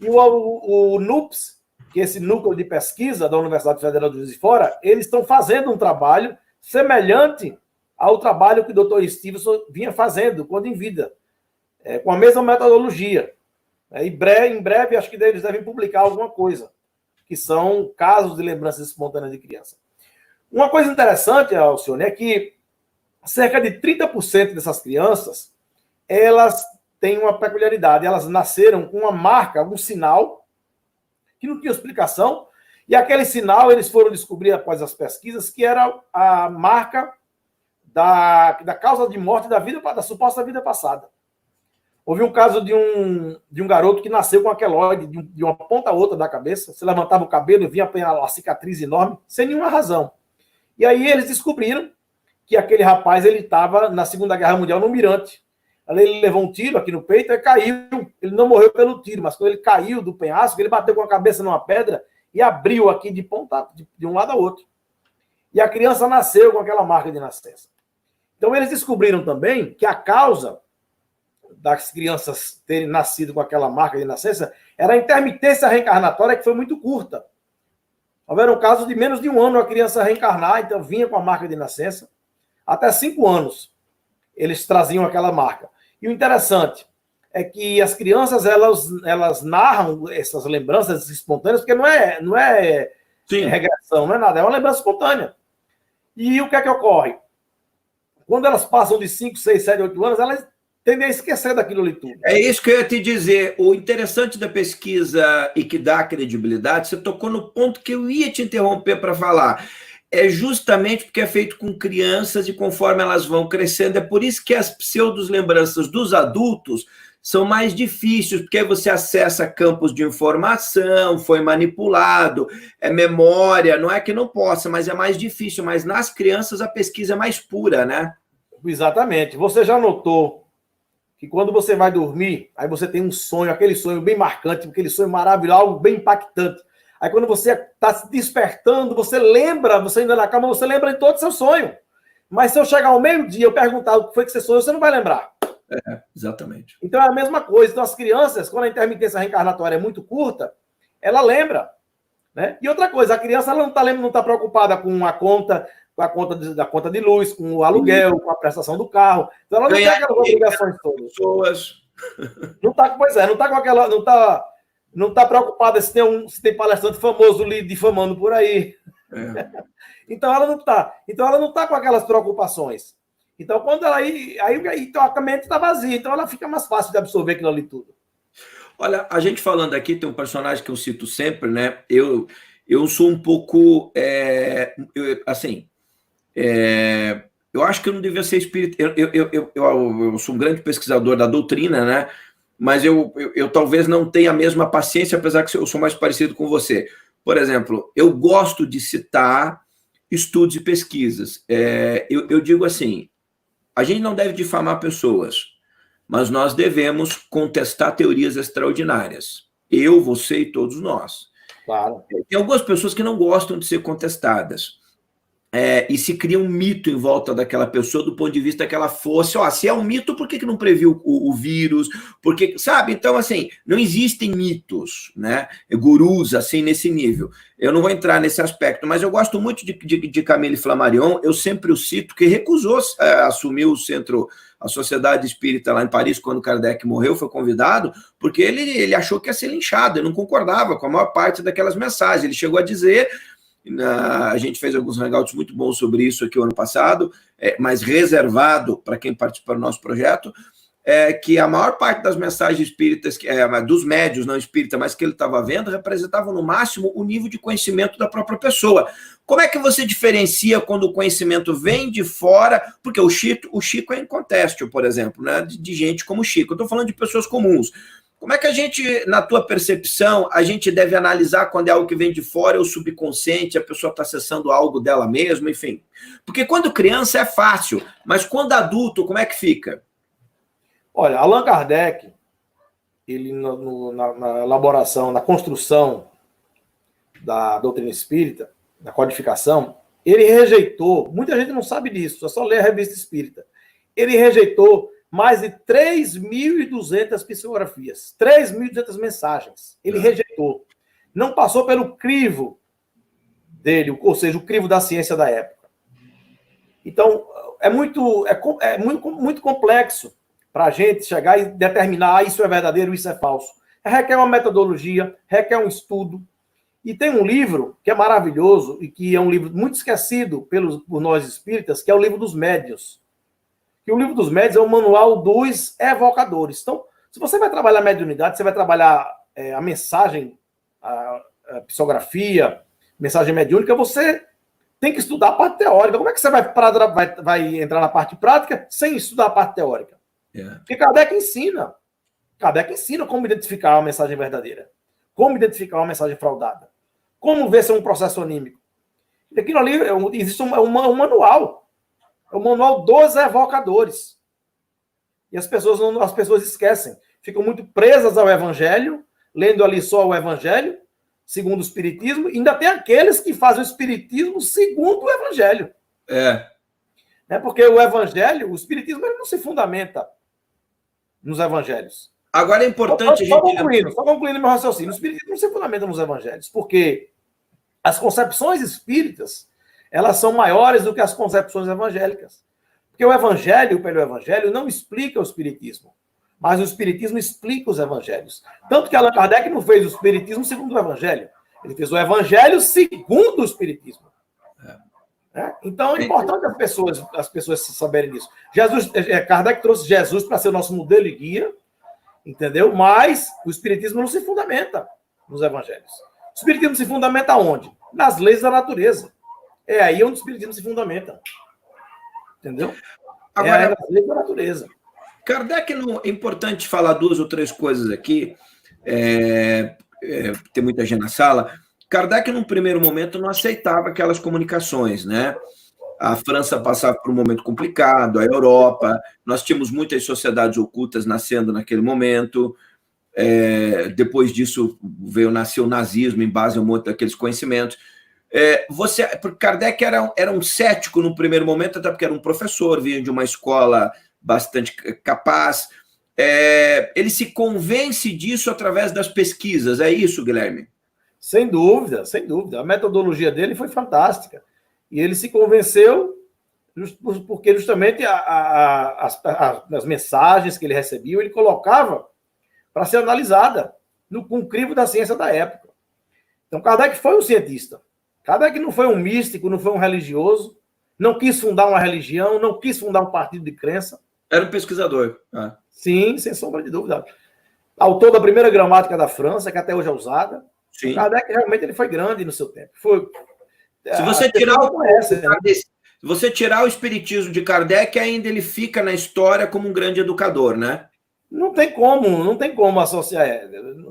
e o NUPS, que é esse núcleo de pesquisa da Universidade Federal do Juiz de Fora, eles estão fazendo um trabalho semelhante ao trabalho que o Dr. Stevenson vinha fazendo quando em vida, com a mesma metodologia. Em breve, acho que eles devem publicar alguma coisa, que são casos de lembranças espontâneas de criança. Uma coisa interessante, Alcione, é que cerca de 30% dessas crianças, elas têm uma peculiaridade. Elas nasceram com uma marca, um sinal, que não tinha explicação, e aquele sinal eles foram descobrir após as pesquisas que era a marca da causa de morte da suposta vida passada. Houve um caso de um garoto que nasceu com aqueloide de uma ponta a outra da cabeça. Você levantava o cabelo e vinha apanhar uma cicatriz enorme, sem nenhuma razão. E aí eles descobriram que aquele rapaz ele estava na Segunda Guerra Mundial no Mirante. Ele levou um tiro aqui no peito e caiu. Ele não morreu pelo tiro, mas quando ele caiu do penhasco, ele bateu com a cabeça numa pedra e abriu aqui de ponta de um lado ao outro. E a criança nasceu com aquela marca de nascença. Então eles descobriram também que a causa das crianças terem nascido com aquela marca de nascença era a intermitência reencarnatória, que foi muito curta. Houveram casos de menos de um ano a criança reencarnar, então vinha com a marca de nascença. Até 5 anos eles traziam aquela marca. E o interessante é que as crianças elas narram essas lembranças espontâneas, porque não é regressão, não é nada, é uma lembrança espontânea. E o que é que ocorre? Quando elas passam de 5, 6, 7, 8 anos, elas tendem a esquecer daquilo ali tudo. É isso que eu ia te dizer. O interessante da pesquisa e que dá credibilidade, você tocou no ponto que eu ia te interromper para falar. É justamente porque é feito com crianças e conforme elas vão crescendo. É por isso que as pseudo-lembranças dos adultos são mais difíceis, porque aí você acessa campos de informação, foi manipulado, é memória, não é que não possa, mas é mais difícil. Mas nas crianças a pesquisa é mais pura, né? Exatamente. Você já notou que quando você vai dormir, aí você tem um sonho, aquele sonho bem marcante, aquele sonho maravilhoso, algo bem impactante. Aí quando você está se despertando, você lembra, você ainda na cama, você lembra de todo o seu sonho. Mas se eu chegar ao meio-dia e eu perguntar o que foi que você sonhou, você não vai lembrar. Exatamente. Então é a mesma coisa. Então as crianças, quando a intermitência reencarnatória é muito curta, ela lembra. Né? E outra coisa, a criança ela não está preocupada com a conta de luz, com o aluguel, com a prestação do carro. Então ela não tem aquelas obrigações todas. Pessoas. Não está com aquela, Não está preocupada se tem palestrante famoso lhe difamando por aí. É. Então ela não está com aquelas preocupações. Então, quando ela então a mente está vazia, então ela fica mais fácil de absorver aquilo ali tudo. Olha, a gente falando aqui, tem um personagem que eu cito sempre, né? Eu sou um pouco, eu acho que eu não devia ser espírita. Eu sou um grande pesquisador da doutrina, né? Mas eu talvez não tenha a mesma paciência, apesar que eu sou mais parecido com você. Por exemplo, eu gosto de citar estudos e pesquisas. Eu digo assim, a gente não deve difamar pessoas, mas nós devemos contestar teorias extraordinárias. Eu, você e todos nós. Claro. Tem algumas pessoas que não gostam de ser contestadas. E se cria um mito em volta daquela pessoa do ponto de vista que ela fosse, se é um mito, por que não previu o vírus? Porque, sabe? Então, assim, não existem mitos, né? Gurus, assim, nesse nível. Eu não vou entrar nesse aspecto, mas eu gosto muito de Camille Flammarion, eu sempre o cito, que recusou assumir o centro, a Sociedade Espírita lá em Paris, quando Kardec morreu, foi convidado, porque ele achou que ia ser linchado, ele não concordava com a maior parte daquelas mensagens. Ele chegou a dizer... A gente fez alguns hangouts muito bons sobre isso aqui o ano passado, mas reservado para quem participa do nosso projeto, que a maior parte das mensagens espíritas, dos médios não espíritas, mas que ele estava vendo, representavam no máximo o nível de conhecimento da própria pessoa. Como é que você diferencia quando o conhecimento vem de fora? Porque o Chico é incontestável, por exemplo, né? de gente como o Chico. Eu estou falando de pessoas comuns. Como é que a gente, na tua percepção, a gente deve analisar quando é algo que vem de fora, é o subconsciente, a pessoa está acessando algo dela mesma, enfim. Porque quando criança é fácil, mas quando adulto, como é que fica? Olha, Allan Kardec, ele na elaboração, na construção da doutrina espírita, da codificação, ele rejeitou, muita gente não sabe disso, é só ler a revista espírita, ele rejeitou mais de 3.200 psicografias, 3.200 mensagens. Ele rejeitou. Não passou pelo crivo dele, ou seja, o crivo da ciência da época. Então, é muito complexo para a gente chegar e determinar isso é verdadeiro, isso é falso. Requer uma metodologia, requer um estudo. E tem um livro que é maravilhoso e que é um livro muito esquecido por nós espíritas, que é o livro dos médiuns. E o livro dos médiuns é o manual dos evocadores. Então, se você vai trabalhar a mediunidade, você vai trabalhar a mensagem, a psicografia, mensagem mediúnica, você tem que estudar a parte teórica. Como é que você vai entrar na parte prática sem estudar a parte teórica? Porque Kardec ensina. Kardec ensina como identificar uma mensagem verdadeira. Como identificar uma mensagem fraudada. Como ver se é um processo anímico. E aquilo ali, existe um manual. É o manual dos evocadores. E as pessoas esquecem. Ficam muito presas ao evangelho, lendo ali só o evangelho, segundo o espiritismo, e ainda tem aqueles que fazem o espiritismo segundo o evangelho. Porque o espiritismo ele não se fundamenta nos evangelhos. Agora é importante Só concluindo meu raciocínio. O espiritismo não se fundamenta nos evangelhos, porque as concepções espíritas elas são maiores do que as concepções evangélicas. Porque o evangelho, pelo evangelho, não explica o espiritismo, mas o espiritismo explica os evangelhos. Tanto que Allan Kardec não fez o espiritismo segundo o evangelho. Ele fez o evangelho segundo o espiritismo. Então é importante as pessoas saberem disso. Kardec trouxe Jesus para ser o nosso modelo e guia, entendeu? Mas o espiritismo não se fundamenta nos evangelhos. O espiritismo se fundamenta onde? Nas leis da natureza. É aí onde o espiritismo se fundamenta. Entendeu? Agora, nas leis da natureza. Kardec, é importante falar 2 ou 3 coisas aqui, tem muita gente na sala. Kardec, num primeiro momento, não aceitava aquelas comunicações, né? A França passava por um momento complicado, a Europa, nós tínhamos muitas sociedades ocultas nascendo naquele momento. Depois disso, nasceu o nazismo em base a um monte daqueles conhecimentos. Porque Kardec era um cético no primeiro momento, até porque era um professor, vinha de uma escola bastante capaz. Ele se convence disso através das pesquisas, é isso, Guilherme? Sem dúvida, sem dúvida. A metodologia dele foi fantástica. E ele se convenceu porque justamente as mensagens que ele recebia, ele colocava para ser analisada. com o crivo da ciência da época. Então, Kardec foi um cientista. Kardec não foi um místico, não foi um religioso, não quis fundar uma religião, não quis fundar um partido de crença. Era um pesquisador. Sim, sem sombra de dúvida. Autor da primeira gramática da França, que até hoje é usada. Sim. Kardec realmente ele foi grande no seu tempo. Foi, se você tirar o espiritismo de Kardec, ainda ele fica na história como um grande educador, né? Não tem como associar,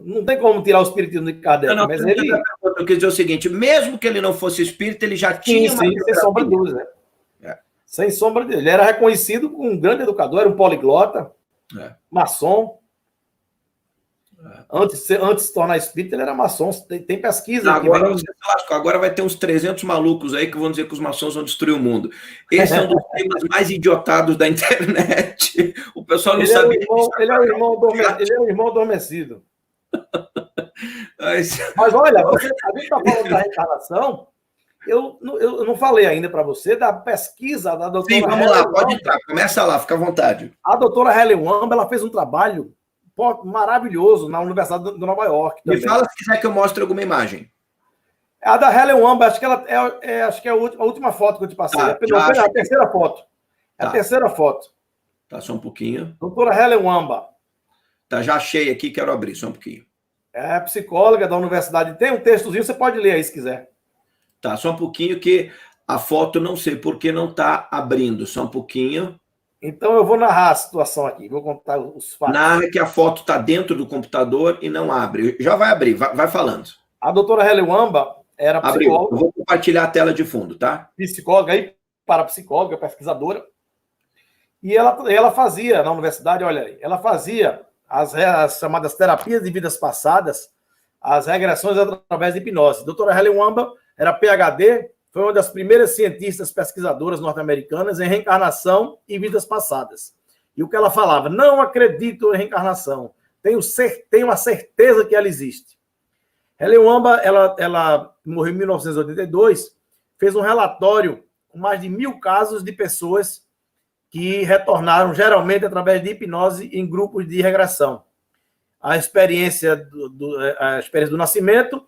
não tem como tirar o espiritismo de Kardec. Não, mas ele... Eu quis dizer o seguinte, mesmo que ele não fosse espírita, ele já tinha... Sim, sem sombra de dúvida. Sem sombra de dúvida. Ele era reconhecido como um grande educador, era um poliglota, maçom. Antes de se tornar espírita, ele era maçom. Tem pesquisa. Agora vai ter uns 300 malucos aí que vão dizer que os maçons vão destruir o mundo. Esse é um dos temas mais idiotados da internet. O pessoal não sabe. Ele é o irmão adormecido. Mas olha, a gente está falando da reencarnação. Eu não falei ainda para você da pesquisa da doutora. Sim, vamos lá, pode entrar. Começa lá, fica à vontade. A doutora Helen Wamba, ela fez um trabalho maravilhoso na Universidade de Nova York. Me fala se quiser que eu mostre alguma imagem. A da Helen Wamba, acho que é a última foto que eu te passei. A terceira foto. A terceira foto. Tá, só um pouquinho. Doutora Helen Wamba. Tá, já achei aqui, quero abrir, só um pouquinho. É psicóloga da universidade. Tem um textozinho, você pode ler aí se quiser. Tá, só um pouquinho que a foto não sei por que não tá abrindo, só um pouquinho. Então eu vou narrar a situação aqui, vou contar os fatos. Narra que a foto está dentro do computador e não abre. Já vai abrir, vai falando. A doutora Helen Wamba era psicóloga. Eu vou compartilhar a tela de fundo, tá? Psicóloga aí, parapsicóloga, pesquisadora. E ela fazia, na universidade, olha aí, ela fazia as chamadas terapias de vidas passadas, as regressões através de hipnose. A doutora Helen Wamba era PhD, foi uma das primeiras cientistas pesquisadoras norte-americanas em reencarnação e vidas passadas. E o que ela falava? Não acredito em reencarnação. Tenho a certeza que ela existe. Helen Wamba, ela morreu em 1982, fez um relatório com mais de 1.000 casos de pessoas que retornaram, geralmente, através de hipnose em grupos de regressão. A experiência do nascimento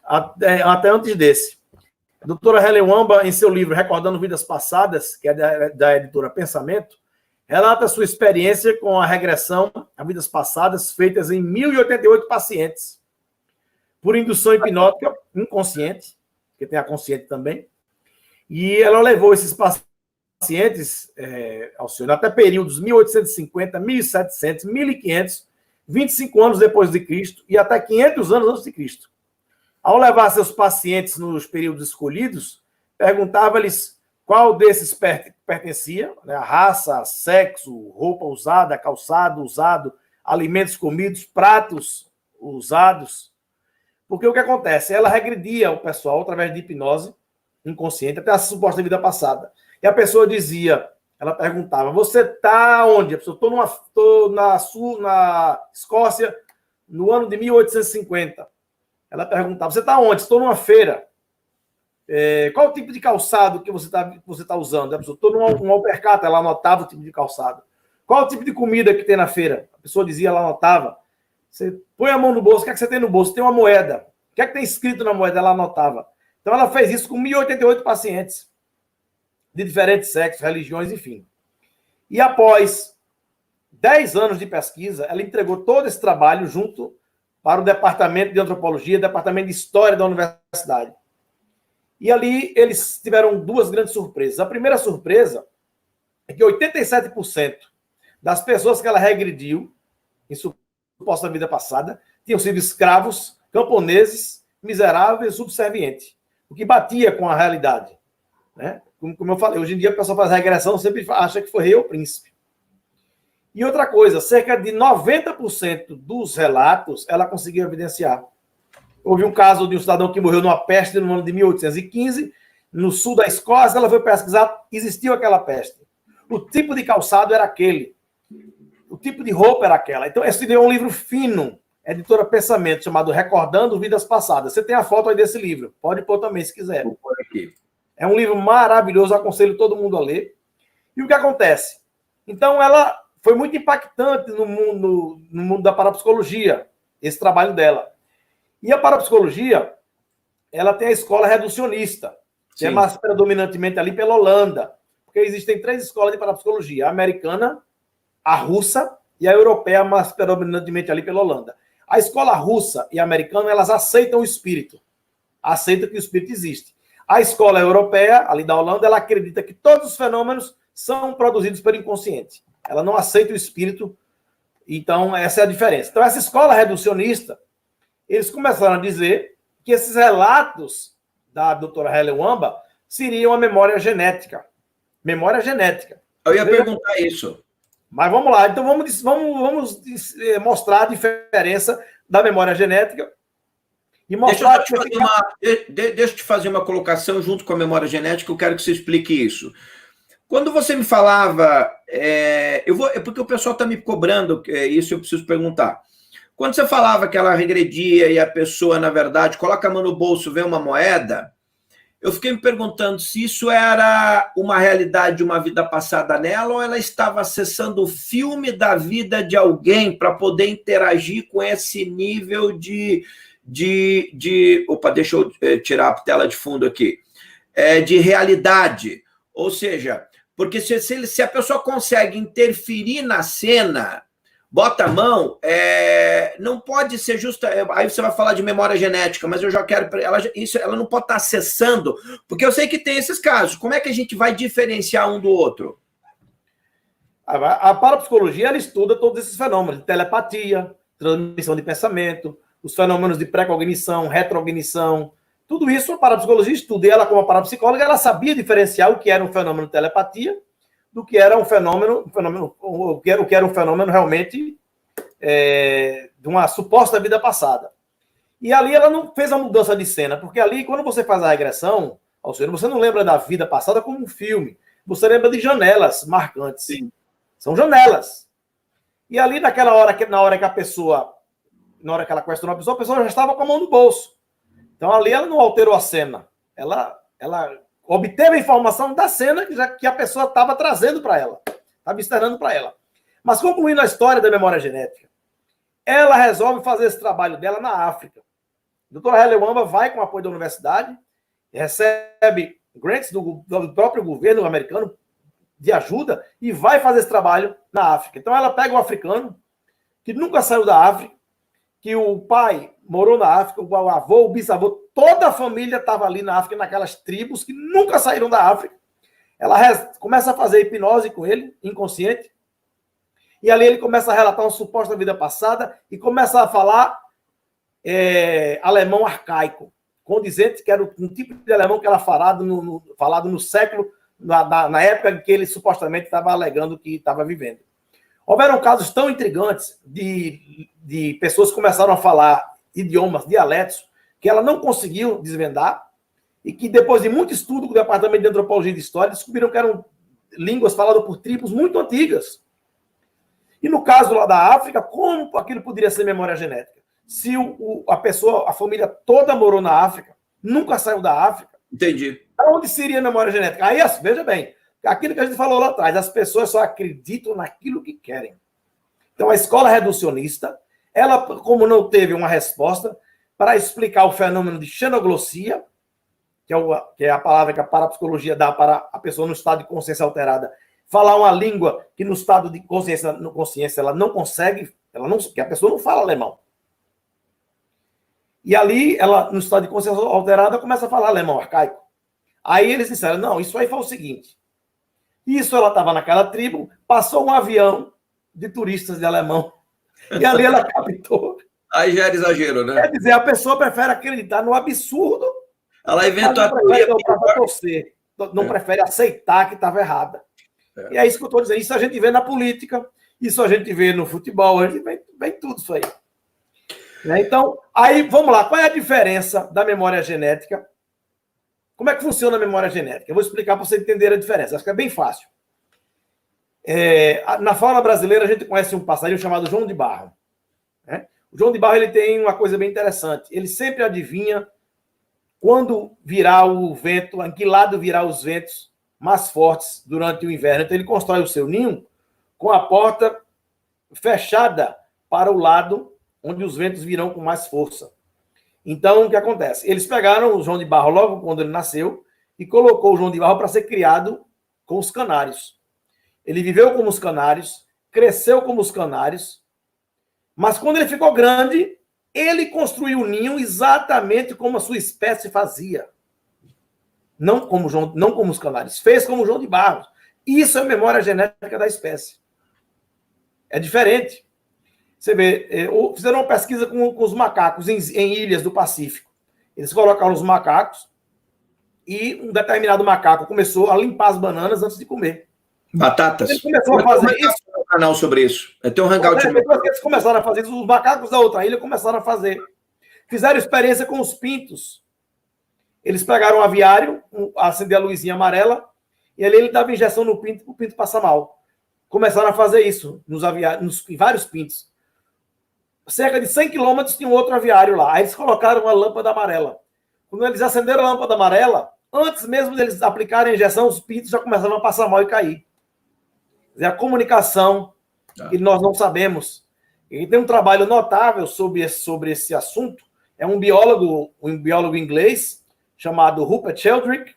até antes desse. A doutora Helen Wamba, em seu livro Recordando Vidas Passadas, que é da editora Pensamento, relata sua experiência com a regressão a vidas passadas feitas em 1.088 pacientes, por indução hipnótica inconsciente, que tem a consciente também, e ela levou esses pacientes, Alcione, até períodos 1850, 1700, 1500, 25 anos depois de Cristo e até 500 anos antes de Cristo. Ao levar seus pacientes nos períodos escolhidos, perguntava-lhes qual desses pertencia, né, a raça, sexo, roupa usada, calçado usado, alimentos comidos, pratos usados. Porque o que acontece? Ela regredia o pessoal através de hipnose inconsciente até a suposta vida passada. E a pessoa dizia, ela perguntava, você está onde? A pessoa, estou na Escócia no ano de 1850. Ela perguntava, você está onde? Estou numa feira. Qual o tipo de calçado que você tá usando? A pessoa, estou numa alpercata, ela anotava o tipo de calçado. Qual o tipo de comida que tem na feira? A pessoa dizia, ela anotava. Você põe a mão no bolso, o que é que você tem no bolso? Tem uma moeda. O que é que tem escrito na moeda? Ela anotava. Então, ela fez isso com 1.088 pacientes de diferentes sexos, religiões, enfim. E após 10 anos de pesquisa, ela entregou todo esse trabalho junto para o Departamento de Antropologia, Departamento de História da Universidade. E ali eles tiveram duas grandes surpresas. A primeira surpresa é que 87% das pessoas que ela regrediu em suposta vida passada tinham sido escravos, camponeses, miseráveis, subservientes. O que batia com a realidade. Né? Como eu falei, hoje em dia a pessoa faz regressão, sempre acha que foi rei ou príncipe. E outra coisa, cerca de 90% dos relatos ela conseguiu evidenciar. Houve um caso de um cidadão que morreu numa peste no ano de 1815, no sul da Escócia, ela foi pesquisar, existiu aquela peste. O tipo de calçado era aquele. O tipo de roupa era aquela. Então, esse é um livro fino, editora Pensamento, chamado Recordando Vidas Passadas. Você tem a foto aí desse livro. Pode pôr também, se quiser. Vou pôr aqui. É um livro maravilhoso, aconselho todo mundo a ler. E o que acontece? Então, ela foi muito impactante no mundo da parapsicologia. esse trabalho dela. E a parapsicologia, ela tem a escola reducionista, que é mais predominantemente ali pela Holanda, porque existem 3 escolas de parapsicologia, a americana, a russa e a europeia, mais predominantemente ali pela Holanda. A escola russa e a americana, elas aceitam o espírito, aceitam que o espírito existe. A escola europeia, ali da Holanda, ela acredita que todos os fenômenos são produzidos pelo inconsciente. Ela não aceita o espírito, então essa é a diferença. Então essa escola reducionista, eles começaram a dizer que esses relatos da doutora Helen Wamba seriam a memória genética. Memória genética. Eu ia perguntar isso. Mas vamos lá, então vamos mostrar a diferença da memória genética e mostrar... Deixa eu te fazer uma colocação junto com a memória genética, eu quero que você explique isso. Quando você me falava... porque o pessoal está me cobrando, isso eu preciso perguntar. Quando você falava que ela regredia e a pessoa, na verdade, coloca a mão no bolso, vê uma moeda, eu fiquei me perguntando se isso era uma realidade de uma vida passada nela ou ela estava acessando o filme da vida de alguém para poder interagir com esse nível de... Opa, deixa eu tirar a tela de fundo aqui. De realidade. Ou seja, porque se a pessoa consegue interferir na cena... Bota a mão, não pode ser justa. Aí você vai falar de memória genética, mas eu já quero. Ela não pode estar acessando, porque eu sei que tem esses casos. Como é que a gente vai diferenciar um do outro? A parapsicologia ela estuda todos esses fenômenos de telepatia, transmissão de pensamento, os fenômenos de pré-cognição, retrocognição. Tudo isso a parapsicologia estuda. E ela, como parapsicóloga, ela sabia diferenciar o que era um fenômeno de telepatia do que era um fenômeno realmente de uma suposta vida passada. E ali ela não fez a mudança de cena, porque ali, quando você faz a regressão, você não lembra da vida passada como um filme, você lembra de janelas marcantes. Sim. São janelas. E ali, na hora que ela questionou a pessoa já estava com a mão no bolso. Então ali ela não alterou a cena. Ela obteve a informação da cena que a pessoa estava trazendo para ela, estava externando para ela. Mas concluindo a história da memória genética, ela resolve fazer esse trabalho dela na África. A doutora Helen Wamba vai com o apoio da universidade, recebe grants do próprio governo americano de ajuda e vai fazer esse trabalho na África. Então ela pega um africano que nunca saiu da África, que o pai morou na África, o avô, o bisavô, toda a família estava ali na África, naquelas tribos que nunca saíram da África. Ela começa a fazer hipnose com ele, inconsciente, e ali ele começa a relatar uma suposta vida passada e começa a falar alemão arcaico, condizente que era um tipo de alemão que era falado no século, na época em que ele supostamente estava alegando que estava vivendo. Houveram casos tão intrigantes de pessoas que começaram a falar idiomas, dialetos, que ela não conseguiu desvendar, e que depois de muito estudo com o Departamento de Antropologia e de História, descobriram que eram línguas faladas por tribos muito antigas. E no caso lá da África, como aquilo poderia ser memória genética? Se a família toda morou na África, nunca saiu da África. Entendi. Onde seria memória genética? Aí, veja bem, aquilo que a gente falou lá atrás, as pessoas só acreditam naquilo que querem. Então, a escola reducionista, ela, como não teve uma resposta para explicar o fenômeno de xenoglossia, que é a palavra que a parapsicologia dá para a pessoa no estado de consciência alterada, falar uma língua que no estado de consciência ela não consegue, que a pessoa não fala alemão. E ali, ela, no estado de consciência alterada, começa a falar alemão arcaico. Aí eles disseram, não, isso aí foi o seguinte. Isso ela estava naquela tribo, passou um avião de turistas de alemão, e ali ela captou. Aí já era exagero, né? Quer dizer, a pessoa prefere acreditar no absurdo. Ela inventou a teoria. Não prefere aceitar que estava errada. E é isso que eu estou dizendo. Isso a gente vê na política, isso a gente vê no futebol, a gente vê tudo isso aí. Então, aí, vamos lá. Qual é a diferença da memória genética? Como é que funciona a memória genética? Eu vou explicar para você entender a diferença. Acho que é bem fácil. Na fauna brasileira, a gente conhece um passarinho chamado João de Barro. O João de Barro ele tem uma coisa bem interessante. Ele sempre adivinha quando virá o vento, em que lado virá os ventos mais fortes durante o inverno. Então, ele constrói o seu ninho com a porta fechada para o lado onde os ventos virão com mais força. Então, o que acontece? Eles pegaram o João de Barro logo quando ele nasceu e colocou o João de Barro para ser criado com os canários. Ele viveu como os canários, cresceu como os canários, mas quando ele ficou grande, ele construiu o ninho exatamente como a sua espécie fazia. Não como os canários, fez como o João de Barro. Isso é memória genética da espécie. É diferente. Você vê, fizeram uma pesquisa com os macacos em ilhas do Pacífico. Eles colocaram os macacos e um determinado macaco começou a limpar as bananas antes de comer. Batatas. Ele começou a fazer isso. Um canal sobre isso. Tem um hangout. Depois que eles começaram a fazer isso, os macacos da outra ilha começaram a fazer. Fizeram experiência com os pintos. Eles pegaram um aviário, acenderam a luzinha amarela, e ali ele dava injeção no pinto para o pinto passar mal. Começaram a fazer isso em vários pintos. Cerca de 100 quilômetros tinha um outro aviário lá. Aí eles colocaram uma lâmpada amarela. Quando eles acenderam a lâmpada amarela, antes mesmo deles aplicarem a injeção, os pintos já começaram a passar mal e cair. É a comunicação que nós não sabemos. E tem um trabalho notável sobre esse assunto. É um biólogo inglês chamado Rupert Sheldrake,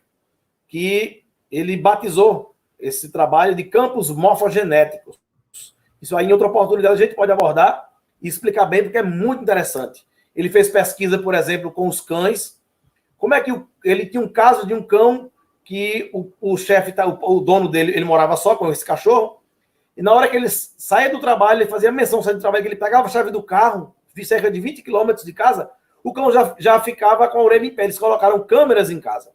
que ele batizou esse trabalho de campos morfogenéticos. Isso aí, em outra oportunidade, a gente pode abordar e explicar bem, porque é muito interessante. Ele fez pesquisa, por exemplo, com os cães. Como é que ele tinha um caso de um cão que o chefe, o dono dele, ele morava só com esse cachorro, e na hora que ele saía do trabalho, ele fazia menção, saía do trabalho, que ele pegava a chave do carro, cerca de 20 quilômetros de casa, o cão já ficava com a orelha em pé. Eles colocaram câmeras em casa.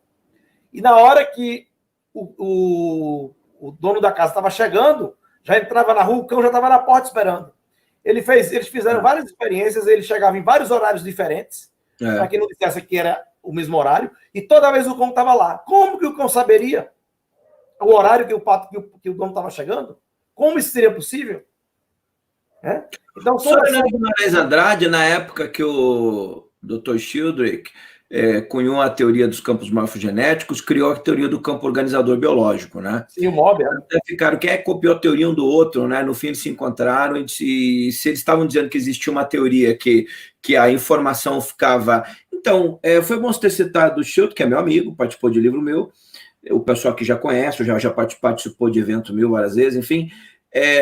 E na hora que o dono da casa estava chegando, já entrava na rua, o cão já estava na porta esperando. Eles fizeram várias experiências, ele chegava em vários horários diferentes, para que não dissesse que era o mesmo horário, e toda vez o cão estava lá. Como que o cão saberia o horário que o dono estava chegando? Como isso seria possível? Então, Fernando Guimarães Andrade, na época que o Dr. Sheldrake cunhou a teoria dos campos morfogenéticos, criou a teoria do campo organizador biológico, né? Sim, o MOB. Ficaram, quem é que copiou a teoria um do outro, né? No fim eles se encontraram e se eles estavam dizendo que existia uma teoria que a informação ficava... Então, foi bom você ter citado o Sheldrake, que é meu amigo, participou de livro meu, o pessoal que já conhece, já participou de evento meu várias vezes, enfim.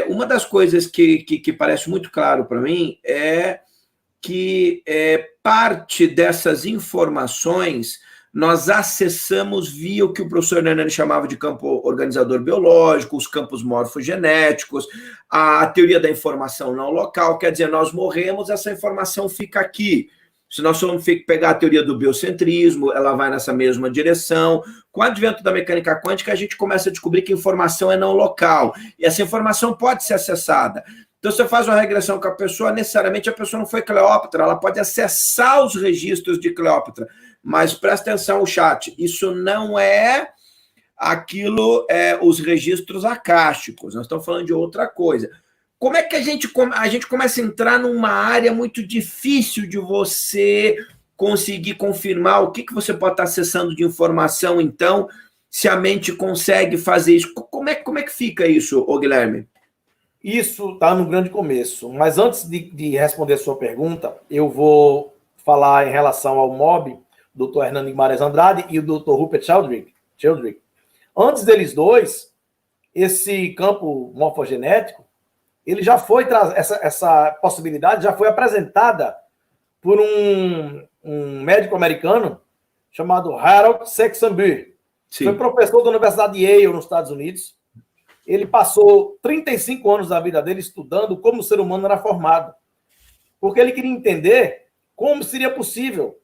Uma das coisas que parece muito claro para mim é que parte dessas informações nós acessamos via o que o professor Hernani chamava de campo organizador biológico, os campos morfogenéticos, a teoria da informação não local, quer dizer, nós morremos, essa informação fica aqui. Se nós formos pegar a teoria do biocentrismo, ela vai nessa mesma direção. Com o advento da mecânica quântica, a gente começa a descobrir que informação é não local. E essa informação pode ser acessada. Então, você faz uma regressão com a pessoa, necessariamente a pessoa não foi Cleópatra, ela pode acessar os registros de Cleópatra. Mas presta atenção, o chat, isso não é os registros acásticos, nós estamos falando de outra coisa. Como é que a gente começa a entrar numa área muito difícil de você conseguir confirmar o que você pode estar acessando de informação, então, se a mente consegue fazer isso? Como é que fica isso, Guilherme? Isso está no grande começo. Mas antes de responder a sua pergunta, eu vou falar em relação ao MOB, Dr. Hernando Guimarães Andrade e o Dr. Rupert Sheldrake. Antes deles dois, esse campo morfogenético, ele já foi essa possibilidade já foi apresentada por um médico americano chamado Harold Saxonby. Foi professor da Universidade de Yale, nos Estados Unidos. Ele passou 35 anos da vida dele estudando como o ser humano era formado, porque ele queria entender como seria possível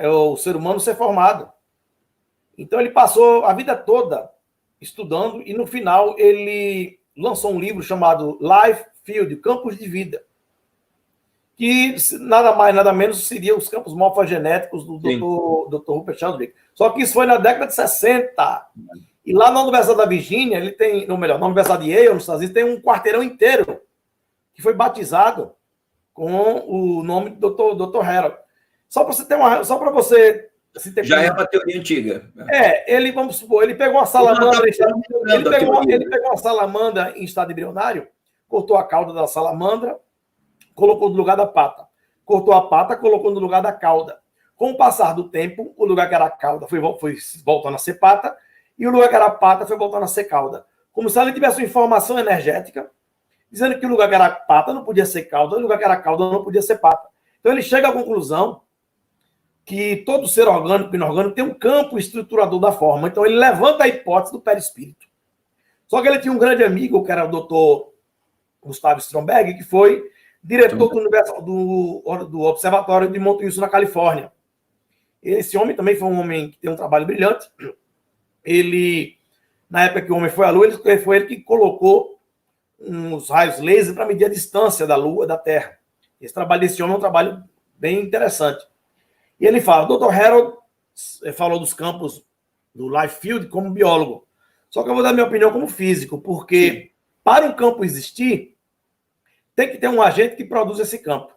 o ser humano ser formado. Então, ele passou a vida toda estudando e, no final, ele lançou um livro chamado Life Field, Campos de Vida, que nada mais, nada menos seria os campos morfogenéticos do Dr. Rupert Sheldrake. Só que isso foi na década de 60. E lá na Universidade da Virgínia, na Universidade de Yale, nos Estados Unidos, tem um quarteirão inteiro que foi batizado com o nome do Dr. Harold. Só para você já é uma teoria antiga. Vamos supor, ele pegou uma salamandra em estado embrionário, cortou a cauda da salamandra, colocou no lugar da pata. Cortou a pata, colocou no lugar da cauda. Com o passar do tempo, o lugar que era cauda foi voltando a ser pata, e o lugar que era pata foi voltando a ser cauda. Como se ela tivesse uma informação energética, dizendo que o lugar que era pata não podia ser cauda, o lugar que era cauda não podia ser pata. Então ele chega à conclusão que todo ser orgânico e inorgânico tem um campo estruturador da forma. Então ele levanta a hipótese do perispírito. Só que ele tinha um grande amigo, que era o doutor Gustavo Stromberg, que foi diretor do Observatório de Monte Wilson, na Califórnia. Esse homem também foi um homem que tem um trabalho brilhante. Ele, na época que o homem foi à Lua, foi ele que colocou uns raios laser para medir a distância da Lua da Terra. Esse trabalho desse homem é um trabalho bem interessante. E ele fala, o Dr. Harold falou dos campos do Life Field como biólogo. Só que eu vou dar minha opinião como físico, porque para um campo existir, tem que ter um agente que produz esse campo.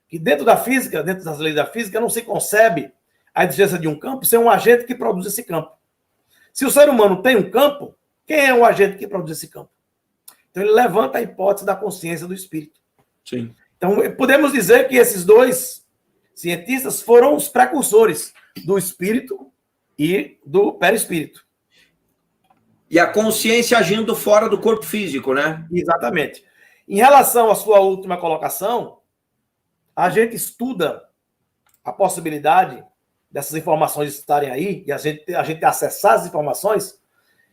Que dentro da física, dentro das leis da física, não se concebe a existência de um campo sem um agente que produz esse campo. Se o ser humano tem um campo, quem é o agente que produz esse campo? Então ele levanta a hipótese da consciência do espírito. Sim. Então podemos dizer que esses dois cientistas foram os precursores do espírito e do perispírito. E a consciência agindo fora do corpo físico, né? Exatamente. Em relação à sua última colocação, a gente estuda a possibilidade dessas informações estarem aí e a gente acessar as informações.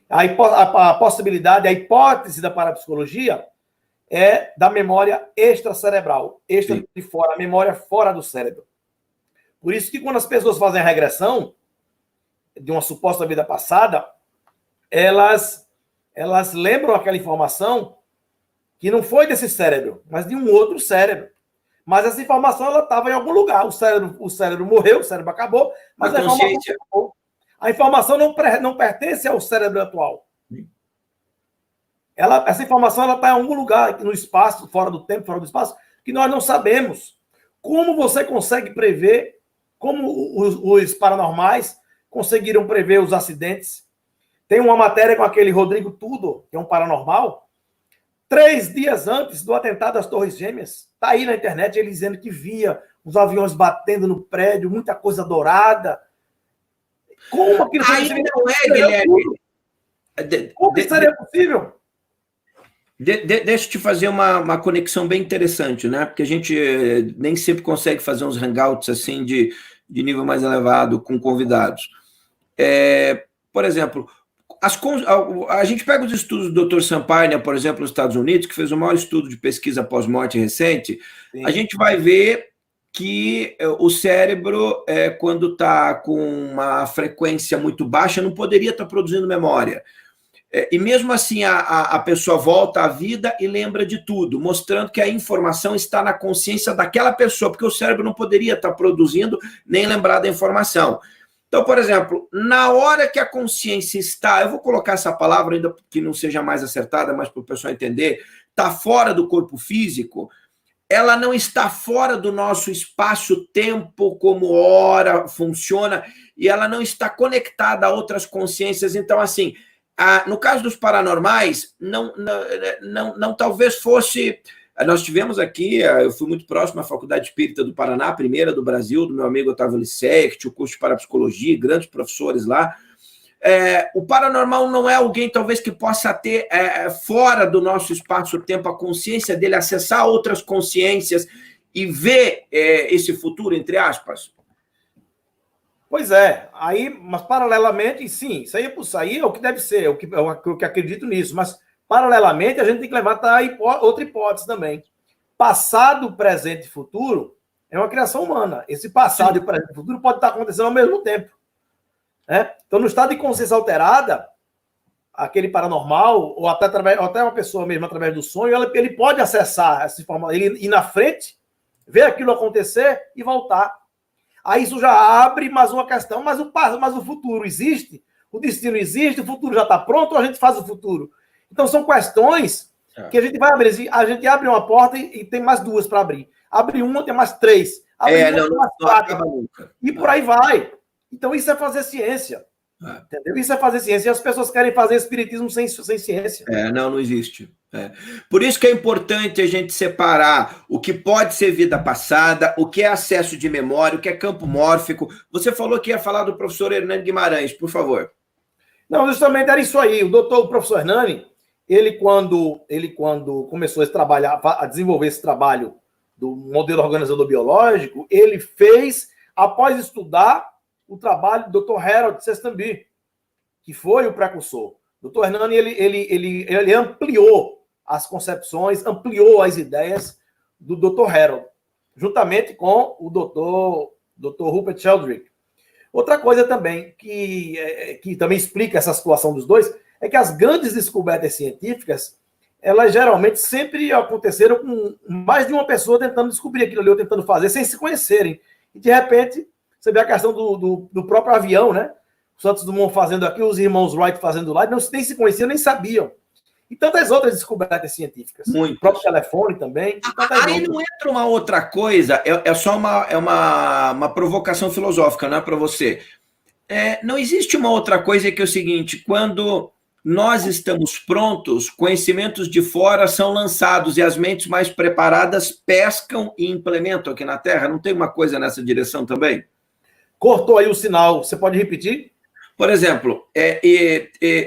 A possibilidade, a hipótese da parapsicologia é da memória extracerebral, extra de fora, a memória fora do cérebro. Por isso que quando as pessoas fazem a regressão de uma suposta vida passada, elas lembram aquela informação que não foi desse cérebro, mas de um outro cérebro. Mas essa informação ela estava em algum lugar. O cérebro morreu, o cérebro acabou, mas a consciência acabou. A informação não pertence ao cérebro atual. Essa informação está em algum lugar, no espaço, fora do tempo, fora do espaço, que nós não sabemos. Como você consegue prever, como os paranormais conseguiram prever os acidentes? Tem uma matéria com aquele Rodrigo Tudor, que é um paranormal, 3 dias antes do atentado às Torres Gêmeas. Está aí na internet ele dizendo que via os aviões batendo no prédio, muita coisa dourada. Como aquilo ainda não é, Guilherme? Como isso seria possível? Deixa eu te fazer uma conexão bem interessante, né? Porque a gente nem sempre consegue fazer uns hangouts assim de nível mais elevado com convidados. Por exemplo, a gente pega os estudos do Dr. Sampaio, por exemplo, nos Estados Unidos, que fez o maior estudo de pesquisa pós-morte recente. Sim. A gente vai ver que o cérebro, quando está com uma frequência muito baixa, não poderia estar produzindo memória. E mesmo assim, a pessoa volta à vida e lembra de tudo, mostrando que a informação está na consciência daquela pessoa, porque o cérebro não poderia estar produzindo nem lembrar da informação. Então, por exemplo, na hora que a consciência está, eu vou colocar essa palavra ainda que não seja mais acertada, mas para o pessoal entender, está fora do corpo físico, ela não está fora do nosso espaço-tempo como hora funciona, e ela não está conectada a outras consciências. Então, assim, no caso dos paranormais, não talvez fosse... Nós tivemos aqui, eu fui muito próximo à Faculdade Espírita do Paraná, a primeira do Brasil, do meu amigo Otávio Lissec, tinha o curso de parapsicologia, grandes professores lá. O paranormal não é alguém, talvez, que possa ter fora do nosso espaço-tempo a consciência dele, acessar outras consciências e ver esse futuro, entre aspas? Pois é, mas paralelamente, sim, isso aí é o que deve ser, o que acredito nisso, mas paralelamente a gente tem que levantar outra hipótese também. Passado, presente e futuro é uma criação humana. Esse passado e presente e futuro pode estar acontecendo ao mesmo tempo. Né? Então, no estado de consciência alterada, aquele paranormal, ou até uma pessoa mesmo, através do sonho, ele pode acessar essa informação, ele ir na frente, ver aquilo acontecer e voltar. Aí isso já abre mais uma questão, mas o futuro existe, o destino existe, o futuro já está pronto, ou a gente faz o futuro? Então são questões que a gente vai abrir. A gente abre uma porta e tem mais 2 para abrir. Abre uma, tem mais 3. Abre uma, tem mais 4. E por aí vai. Então isso é fazer ciência. Entendeu? Isso é fazer ciência. E as pessoas querem fazer espiritismo sem ciência. Não existe. Por isso que é importante a gente separar o que pode ser vida passada, o que é acesso de memória, o que é campo mórfico. Você falou que ia falar do professor Hernani Guimarães, por favor. Não, justamente era isso aí. O professor Hernani, ele quando começou a desenvolver esse trabalho do modelo organizador biológico, ele fez, após estudar, o trabalho do Dr. Harold Sestambi, que foi o precursor. O Dr. Hernani, ele ampliou as concepções, ampliou as ideias do Dr. Harold, juntamente com o Dr. Rupert Sheldrake. Outra coisa também que também explica essa situação dos dois é que as grandes descobertas científicas, elas geralmente sempre aconteceram com mais de uma pessoa tentando descobrir aquilo ali, ou tentando fazer, sem se conhecerem. E, de repente, você vê a questão do próprio avião, né? O Santos Dumont fazendo aqui, os irmãos Wright fazendo lá, nem se conheciam, nem sabiam. E tantas outras descobertas científicas. Muito. O próprio telefone também. Aí não entra uma outra coisa, é só uma provocação filosófica, não é para você. Não existe uma outra coisa que é o seguinte, quando nós estamos prontos, conhecimentos de fora são lançados e as mentes mais preparadas pescam e implementam aqui na Terra. Não tem uma coisa nessa direção também? Cortou aí o sinal. Você pode repetir? Por exemplo,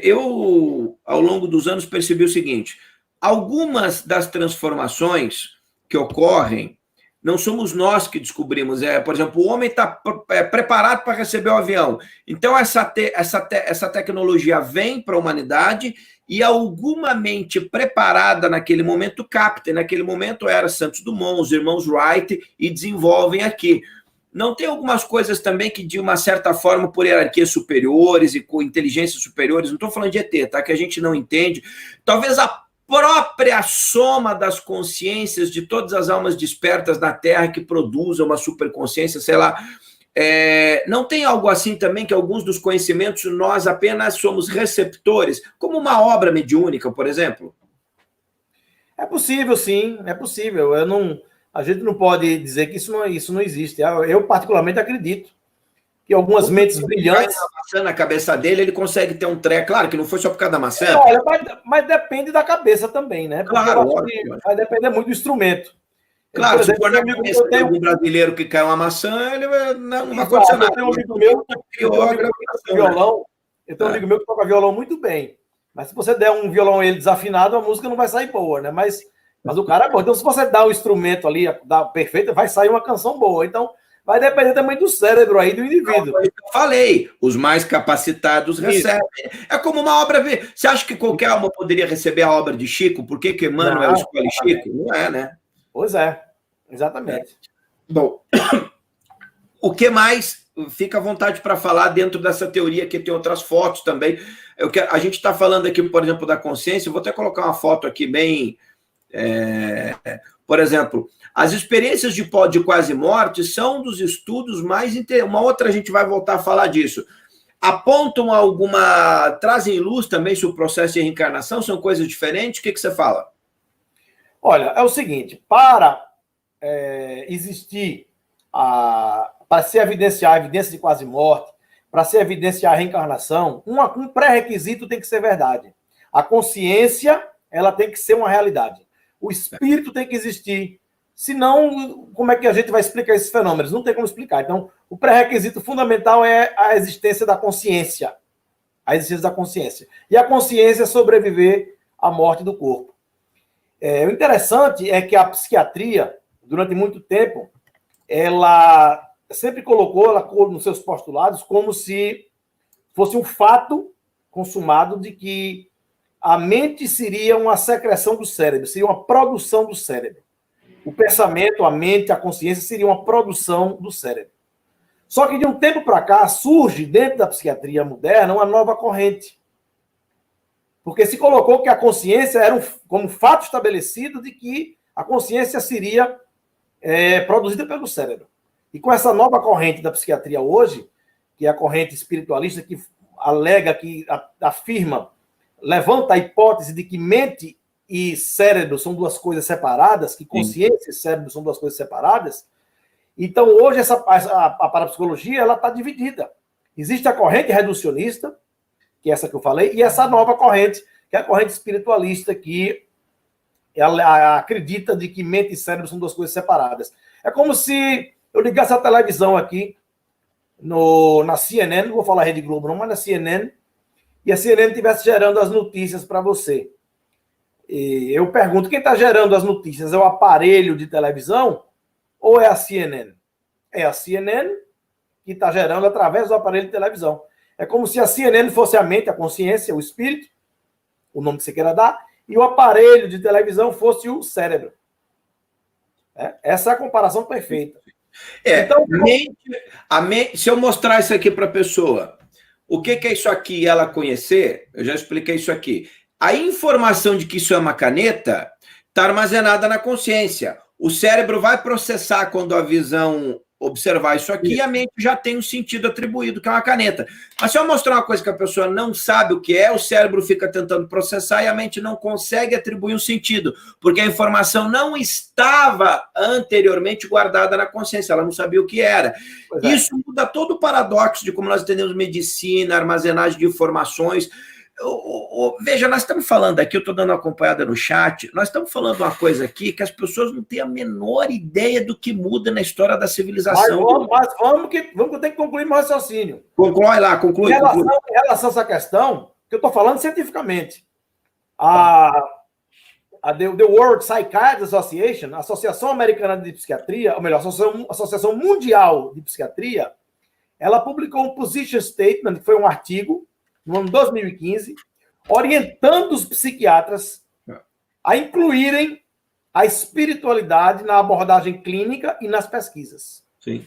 eu, ao longo dos anos, percebi o seguinte, algumas das transformações que ocorrem, não somos nós que descobrimos. Por exemplo, o homem está preparado para receber o avião. Então, essa tecnologia vem para a humanidade e alguma mente preparada naquele momento capta. E naquele momento era Santos Dumont, os irmãos Wright, e desenvolvem aqui. Não tem algumas coisas também que, de uma certa forma, por hierarquias superiores e com inteligências superiores, não estou falando de ET, tá? Que a gente não entende. Talvez a própria soma das consciências de todas as almas despertas na Terra que produzam uma superconsciência, sei lá. Não tem algo assim também que alguns dos conhecimentos nós apenas somos receptores, como uma obra mediúnica, por exemplo? É possível, sim, é possível. A gente não pode dizer que isso não existe. Eu particularmente acredito que algumas mentes brilhantes... Uma maçã na cabeça dele, ele consegue ter um treco. Claro que não foi só por causa da maçã. Olha, mas depende da cabeça também, né? Porque claro, vai depender muito do instrumento. Claro, por exemplo, se for na cabeça de algum brasileiro que cai uma maçã, ele não vai acontecer nada. Eu tenho um amigo meu que toca violão. Eu tenho um amigo meu que toca violão muito bem. Mas se você der um violão a ele desafinado, a música não vai sair boa, né? Mas o cara é bom. Então, se você dá o instrumento ali, dá perfeito, vai sair uma canção boa. Então, vai depender também do cérebro aí do indivíduo. Eu falei, os mais capacitados recebem. É como uma obra. Você acha que qualquer alma poderia receber a obra de Chico? Por que Emmanuel escolhe Chico? Não é, né? Pois é, exatamente. Bom, o que mais? Fica à vontade para falar dentro dessa teoria, que tem outras fotos também. A gente está falando aqui, por exemplo, da consciência. Eu vou até colocar uma foto aqui bem... por exemplo, as experiências de quase morte são dos estudos mais... Uma outra a gente vai voltar a falar disso. Apontam trazem luz também sobre o processo de reencarnação? São coisas diferentes? O que você fala? Olha, é o seguinte, para existir, para se evidenciar a evidência de quase morte, para se evidenciar a reencarnação, um pré-requisito tem que ser verdade. A consciência, ela tem que ser uma realidade. O espírito tem que existir. Senão, como é que a gente vai explicar esses fenômenos? Não tem como explicar. Então, o pré-requisito fundamental é a existência da consciência. A existência da consciência. E a consciência sobreviver à morte do corpo. O interessante é que a psiquiatria, durante muito tempo, ela sempre colocou nos seus postulados como se fosse um fato consumado de que a mente seria uma secreção do cérebro, seria uma produção do cérebro. O pensamento, a mente, a consciência seria uma produção do cérebro. Só que de um tempo para cá surge, dentro da psiquiatria moderna, uma nova corrente. Porque se colocou que a consciência era como fato estabelecido de que a consciência seria produzida pelo cérebro. E com essa nova corrente da psiquiatria hoje, que é a corrente espiritualista, que alega, que afirma, levanta a hipótese de que mente e cérebro são duas coisas separadas, que consciência e cérebro são duas coisas separadas. Então, hoje, a parapsicologia está dividida. Existe a corrente reducionista, que é essa que eu falei, e essa nova corrente, que é a corrente espiritualista, que ela acredita de que mente e cérebro são duas coisas separadas. É como se eu ligasse a televisão aqui, na CNN, não vou falar Rede Globo não, mas na CNN, e a CNN estivesse gerando as notícias para você. E eu pergunto, quem está gerando as notícias é o aparelho de televisão ou é a CNN? É a CNN que está gerando através do aparelho de televisão. É como se a CNN fosse a mente, a consciência, o espírito, o nome que você queira dar, e o aparelho de televisão fosse o cérebro. Essa é a comparação perfeita. Então, se eu mostrar isso aqui para a pessoa, o que é isso aqui e ela conhecer, eu já expliquei isso aqui. A informação de que isso é uma caneta está armazenada na consciência. O cérebro vai processar quando a visão observar isso aqui, e a mente já tem um sentido atribuído, que é uma caneta. Mas se eu mostrar uma coisa que a pessoa não sabe o que é, o cérebro fica tentando processar e a mente não consegue atribuir um sentido, porque a informação não estava anteriormente guardada na consciência, ela não sabia o que era. Isso muda todo o paradoxo de como nós entendemos medicina, armazenagem de informações. Veja, nós estamos falando aqui, eu estou dando uma acompanhada no chat, nós estamos falando uma coisa aqui que as pessoas não têm a menor ideia do que muda na história da civilização. Mas vamos que eu tenho que concluir meu raciocínio. Conclui lá, conclui. Em relação a essa questão, que eu estou falando cientificamente, The World Psychiatry Association, a Associação Americana de Psiquiatria, ou melhor, a Associação Mundial de Psiquiatria, ela publicou um position statement, que foi um artigo, no ano 2015, orientando os psiquiatras a incluírem a espiritualidade na abordagem clínica e nas pesquisas. Sim.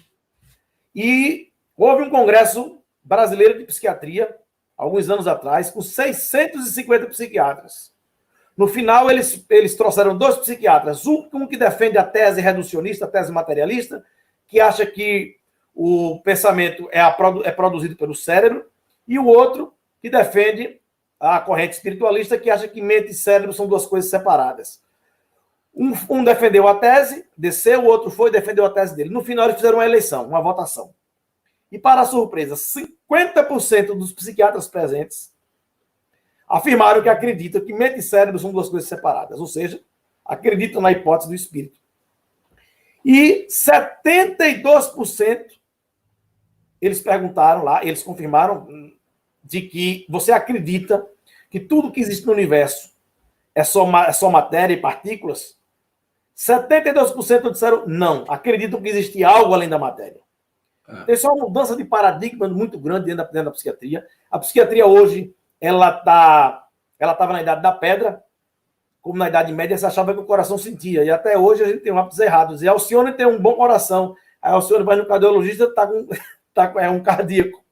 E houve um congresso brasileiro de psiquiatria, alguns anos atrás, com 650 psiquiatras. No final, eles trouxeram 2 psiquiatras, um que defende a tese reducionista, a tese materialista, que acha que o pensamento é produzido pelo cérebro, e o outro que defende a corrente espiritualista, que acha que mente e cérebro são duas coisas separadas. Um defendeu a tese, desceu, o outro foi e defendeu a tese dele. No final, eles fizeram uma eleição, uma votação. E, para a surpresa, 50% dos psiquiatras presentes afirmaram que acreditam que mente e cérebro são duas coisas separadas, ou seja, acreditam na hipótese do espírito. E 72% eles perguntaram lá, eles confirmaram de que você acredita que tudo que existe no universo é só matéria e partículas. 72% disseram não, acreditam que existe algo além da matéria. Tem só uma mudança de paradigma muito grande dentro da psiquiatria. A psiquiatria hoje, ela estava na idade da pedra, como na Idade Média você achava que o coração sentia, e até hoje a gente tem hábitos errados. E Alcione tem um bom coração, aí Alcione vai no cardiologista, é um cardíaco.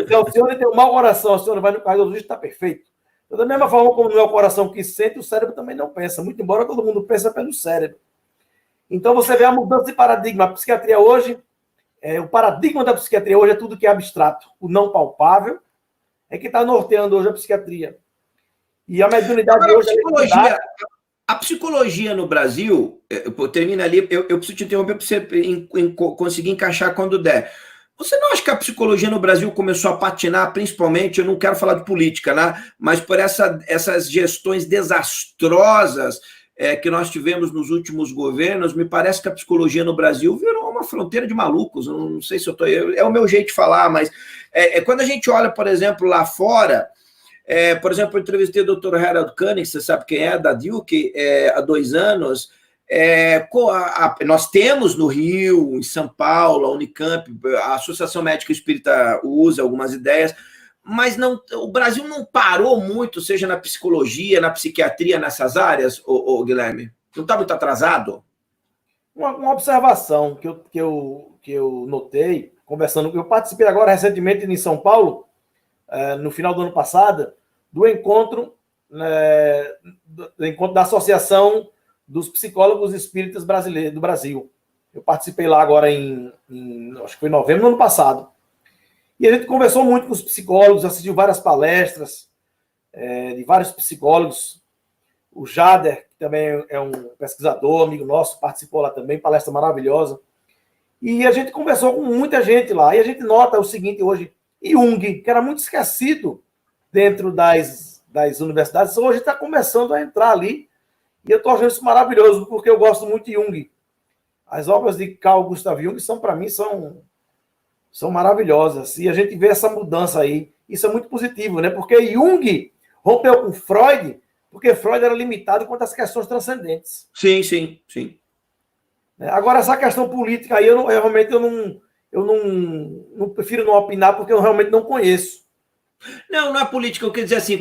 Se Alcione tem um mau coração, Alcione vai no cardiologista, está perfeito. Então, da mesma forma como não é o coração que sente, o cérebro também não pensa, muito embora todo mundo pense pelo cérebro. Então você vê a mudança de paradigma. A psiquiatria hoje, o paradigma da psiquiatria hoje é tudo que é abstrato, o não palpável, é que está norteando hoje a psiquiatria. E a mediunidade agora, hoje... A psicologia no Brasil, termina ali, eu preciso te interromper para você conseguir encaixar quando der. Você não acha que a psicologia no Brasil começou a patinar, principalmente, eu não quero falar de política, né? Mas por essas gestões desastrosas que nós tivemos nos últimos governos, me parece que a psicologia no Brasil virou uma fronteira de malucos. Não sei se eu estou... É o meu jeito de falar, mas quando a gente olha, por exemplo, lá fora... por exemplo, eu entrevistei o Dr. Harold Koenig, você sabe quem é, da Duke, há 2 anos. Nós temos no Rio, em São Paulo, a Unicamp, a Associação Médica Espírita usa algumas ideias, mas o Brasil não parou muito, seja na psicologia, na psiquiatria, nessas áreas, Guilherme? Não está muito atrasado? Uma observação que eu notei, conversando, eu participei agora recentemente em São Paulo, no final do ano passado, do encontro da Associação dos Psicólogos Espíritas Brasileiros do Brasil. Eu participei lá agora acho que foi em novembro do ano passado. E a gente conversou muito com os psicólogos, assistiu várias palestras de vários psicólogos. O Jader, que também é um pesquisador, amigo nosso, participou lá também, palestra maravilhosa. E a gente conversou com muita gente lá. E a gente nota o seguinte hoje, Jung, que era muito esquecido dentro das universidades, hoje está começando a entrar ali. E eu estou achando isso maravilhoso, porque eu gosto muito de Jung. As obras de Carl Gustav Jung, para mim, são maravilhosas. E a gente vê essa mudança aí. Isso é muito positivo, né? Porque Jung rompeu com Freud, porque Freud era limitado quanto às questões transcendentes. Sim, sim, sim. Agora, essa questão política aí, eu realmente não prefiro não opinar, porque eu realmente não conheço. Não, não é política, eu quis dizer assim,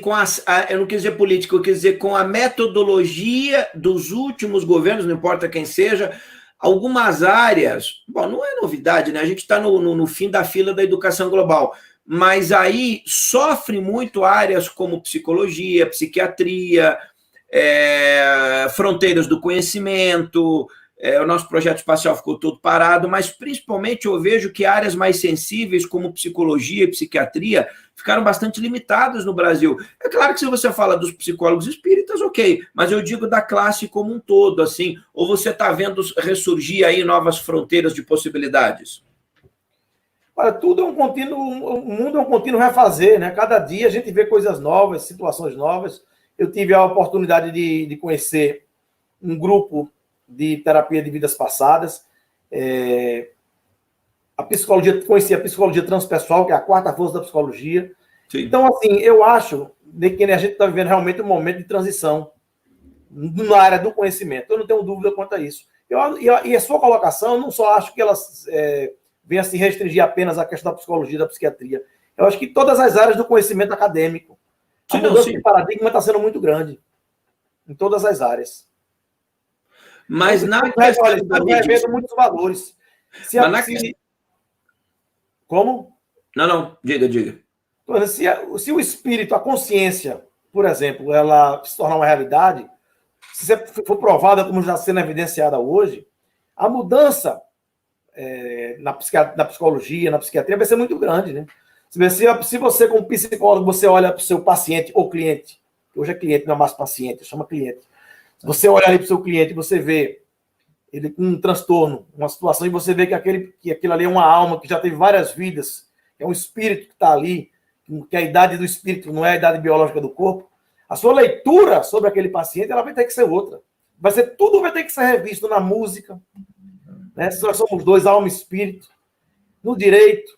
eu não quis dizer política, eu quis dizer com a metodologia dos últimos governos, não importa quem seja, algumas áreas, bom, não é novidade, né? A gente está no fim da fila da educação global, mas aí sofre muito áreas como psicologia, psiquiatria, fronteiras do conhecimento, o nosso projeto espacial ficou todo parado, mas principalmente eu vejo que áreas mais sensíveis, como psicologia e psiquiatria, ficaram bastante limitadas no Brasil. É claro que se você fala dos psicólogos espíritas, ok, mas eu digo da classe como um todo, assim, ou você está vendo ressurgir aí novas fronteiras de possibilidades? Olha, tudo é um contínuo, o mundo é um contínuo refazer, né? Cada dia a gente vê coisas novas, situações novas. Eu tive a oportunidade de conhecer um grupo de terapia de vidas passadas. Conheci a psicologia transpessoal, que é a quarta força da psicologia. Sim. Então, assim, eu acho que a gente está vivendo realmente um momento de transição na área do conhecimento. Eu não tenho dúvida quanto a isso. E a sua colocação, eu não só acho que ela venha se restringir apenas à questão da psicologia, da psiquiatria. Eu acho que todas as áreas do conhecimento acadêmico. A mudança de paradigma está sendo muito grande em todas as áreas. Mas na questão da medicina, muitos valores. Como? Não, diga. Se o espírito, a consciência, por exemplo, ela se tornar uma realidade, se for provada como já sendo evidenciada hoje, a mudança na psicologia, na psiquiatria, vai ser muito grande, né? Se você, como psicólogo, você olha para o seu paciente ou cliente, hoje é cliente, não é mais paciente, chama cliente. Você olha ali para o seu cliente e você vê ele com um transtorno, uma situação, e você vê que aquilo ali é uma alma que já teve várias vidas, é um espírito que está ali, que a idade do espírito não é a idade biológica do corpo. A sua leitura sobre aquele paciente, ela vai ter que ser outra. Tudo vai ter que ser revisto na música, né? Se nós somos dois, alma e espírito, no direito.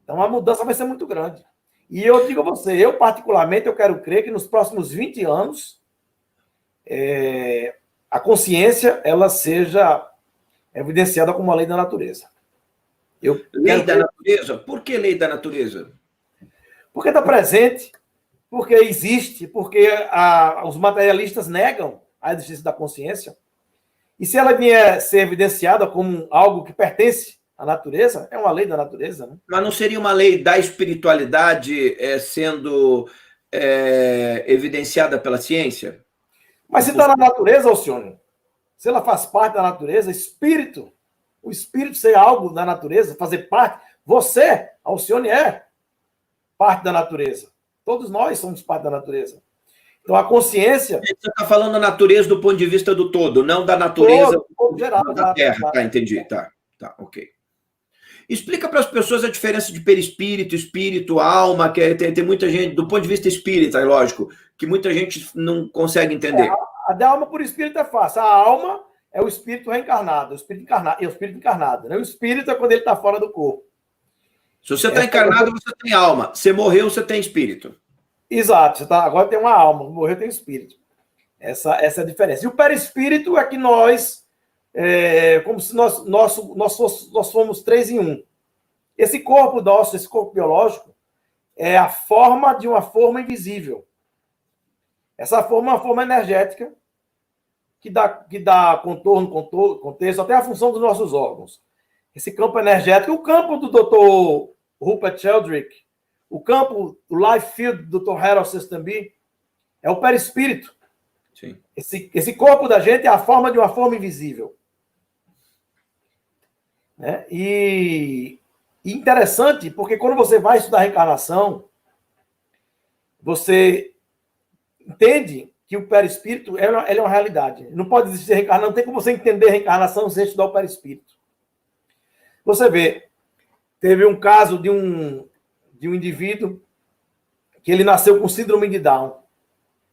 Então a mudança vai ser muito grande. E eu digo a você, eu particularmente, eu quero crer que nos próximos 20 anos a consciência ela seja evidenciada como uma lei da natureza. Lei da natureza? Por que lei da natureza? Porque está presente, porque existe, porque os materialistas negam a existência da consciência. E se ela vier ser evidenciada como algo que pertence à natureza, é uma lei da natureza. Né? Mas não seria uma lei da espiritualidade sendo evidenciada pela ciência? Mas se está na natureza, Alcione, se ela faz parte da natureza, o espírito ser algo da natureza, fazer parte, você, Alcione, é parte da natureza. Todos nós somos parte da natureza. Então, a consciência... Você está falando da natureza do ponto de vista do todo, não da natureza todo geral, da Terra. Tá, entendi. Tá, ok. Explica para as pessoas a diferença de perispírito, espírito, alma, que tem muita gente, do ponto de vista espírita, é lógico, que muita gente não consegue entender. A da alma por espírito é fácil. A alma é o espírito reencarnado, o espírito encarnado. Né? O espírito é quando ele está fora do corpo. Se você está encarnado, você tem alma. Você morreu, você tem espírito. Exato. Agora tem uma alma. Morreu, tem espírito. Essa é a diferença. E o perispírito é que nós... como se nós fomos 3 em 1. Esse corpo nosso, esse corpo biológico, é a forma de uma forma invisível. Essa forma é uma forma energética que dá contorno, contexto, até a função dos nossos órgãos. Esse campo energético, o campo do Dr. Rupert Sheldrake, o campo, o life field do Dr. Harold Sestambi, é o perispírito. Sim. Esse corpo da gente é a forma de uma forma invisível. Né? E interessante, porque quando você vai estudar reencarnação, você entende que o perispírito ele é uma realidade. Não pode existir reencarnação, não tem como você entender reencarnação sem estudar o perispírito. Você vê, teve um caso de um de um indivíduo que ele nasceu com síndrome de Down.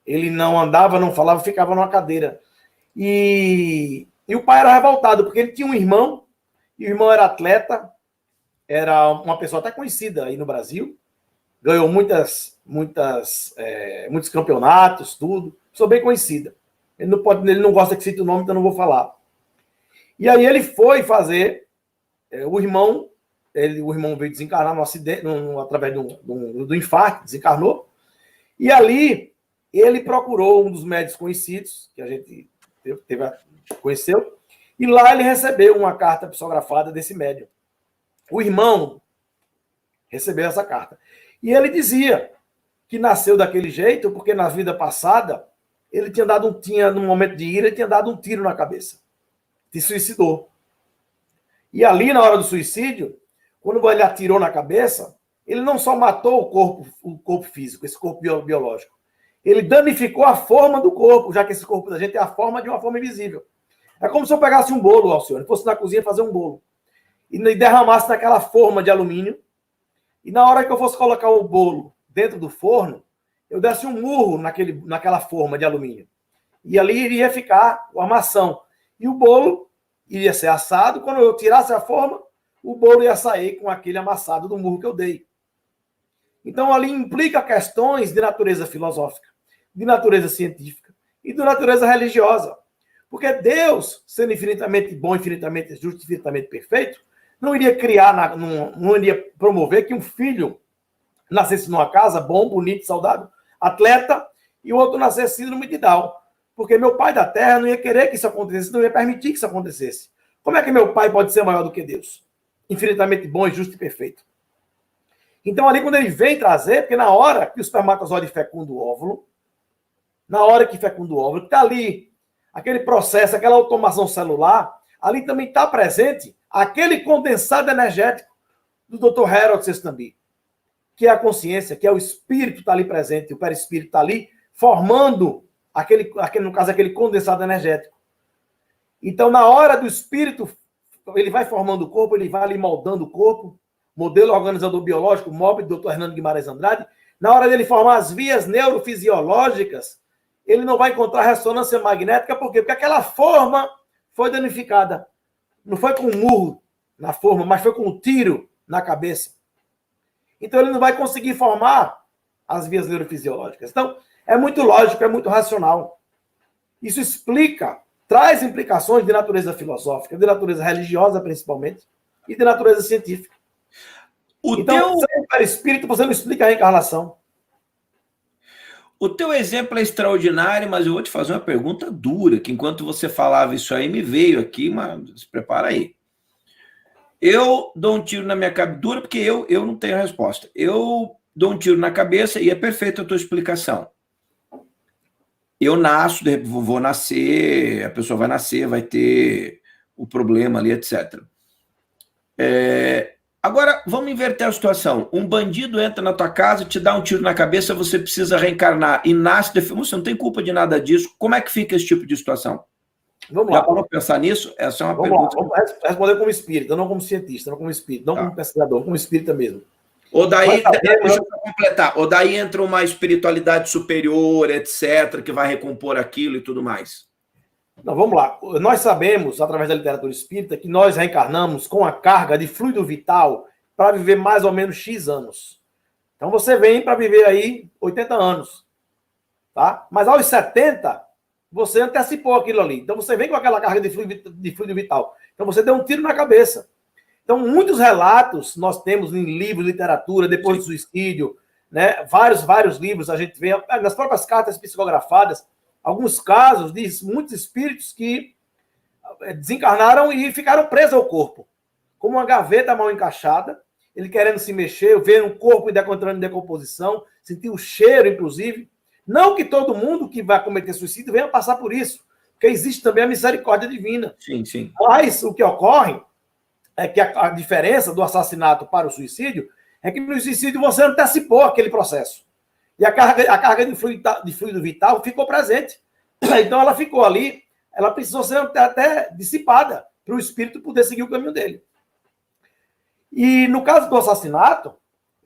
Ele não andava, não falava, ficava numa cadeira. E o pai era revoltado, porque ele tinha um irmão, e o irmão era atleta, era uma pessoa até conhecida aí no Brasil, ganhou muitos campeonatos, tudo, pessoa bem conhecida. Ele não gosta que cite o nome, então não vou falar. E aí ele foi fazer, o irmão veio desencarnar no acidente, através do infarto, desencarnou, e ali ele procurou um dos médicos conhecidos, que a gente conheceu, e lá ele recebeu uma carta psicografada desse médium. O irmão recebeu essa carta. E ele dizia que nasceu daquele jeito porque na vida passada ele num momento de ira, ele tinha dado um tiro na cabeça. Se suicidou. E ali, na hora do suicídio, quando ele atirou na cabeça, ele não só matou o corpo físico, esse corpo biológico, ele danificou a forma do corpo, já que esse corpo da gente é a forma de uma forma invisível. É como se eu pegasse um bolo, Alcione, fosse na cozinha fazer um bolo, e derramasse naquela forma de alumínio, e na hora que eu fosse colocar o bolo dentro do forno, eu desse um murro naquela forma de alumínio. E ali iria ficar a maçã. E o bolo iria ser assado. Quando eu tirasse a forma, o bolo ia sair com aquele amassado do murro que eu dei. Então, ali implica questões de natureza filosófica, de natureza científica e de natureza religiosa. Porque Deus, sendo infinitamente bom, infinitamente justo, infinitamente perfeito, não iria criar, não iria promover que um filho nascesse numa casa bom, bonito, saudável, atleta, e o outro nascesse síndrome de Down. Porque meu pai da terra não ia querer que isso acontecesse, não ia permitir que isso acontecesse. Como é que meu pai pode ser maior do que Deus? Infinitamente bom, justo e perfeito. Então, ali, quando ele vem trazer, porque na hora que o espermatozoide fecunda o óvulo, que está ali, aquele processo, aquela automação celular, ali também está presente aquele condensado energético do Dr. Harold Sextambi, que é a consciência, que é o espírito está ali presente, o perispírito está ali formando no caso, aquele condensado energético. Então, na hora do espírito, ele vai formando o corpo, ele vai ali moldando o corpo, modelo organizador biológico, MOB, do Dr. Hernando Guimarães Andrade. Na hora dele formar as vias neurofisiológicas, ele não vai encontrar ressonância magnética, por quê? Porque aquela forma foi danificada. Não foi com um murro na forma, mas foi com um tiro na cabeça. Então, ele não vai conseguir formar as vias neurofisiológicas. Então, é muito lógico, é muito racional. Isso traz implicações de natureza filosófica, de natureza religiosa, principalmente, e de natureza científica. Então, sem o perispírito, você não explica a reencarnação. O teu exemplo é extraordinário, mas eu vou te fazer uma pergunta dura, que enquanto você falava isso aí, me veio aqui, mas se prepara aí. Eu dou um tiro na minha cabeça, dura porque eu não tenho resposta. Eu dou um tiro na cabeça e é perfeita a tua explicação. Eu nasço, vou nascer, a pessoa vai nascer, vai ter o problema ali, etc. Agora, vamos inverter a situação. Um bandido entra na tua casa, te dá um tiro na cabeça, você precisa reencarnar e nasce, você não tem culpa de nada disso. Como é que fica esse tipo de situação? Vamos lá. Já parou pra pensar nisso? Essa é uma pergunta. Vamos responder como espírita, não como cientista, não como espírita, não como pesquisador, como espírita mesmo. Ou daí, deixa eu completar, ou daí entra uma espiritualidade superior, etc., que vai recompor aquilo e tudo mais. Não, vamos lá. Nós sabemos, através da literatura espírita, que nós reencarnamos com a carga de fluido vital para viver mais ou menos X anos. Então você vem para viver aí 80 anos. Tá? Mas aos 70, você antecipou aquilo ali. Então você vem com aquela carga de fluido vital. Então você deu um tiro na cabeça. Então, muitos relatos nós temos em livros, literatura, depois do suicídio, né? Vários livros a gente vê, nas próprias cartas psicografadas, alguns casos de muitos espíritos que desencarnaram e ficaram presos ao corpo, como uma gaveta mal encaixada, ele querendo se mexer, vendo o corpo entrando em decomposição, sentir o cheiro, inclusive. Não que todo mundo que vai cometer suicídio venha passar por isso, porque existe também a misericórdia divina. Sim, sim. Mas o que ocorre é que a diferença do assassinato para o suicídio é que no suicídio você antecipou aquele processo. E a carga de fluido vital ficou presente. Então ela ficou ali, ela precisou ser até dissipada para o espírito poder seguir o caminho dele. E no caso do assassinato,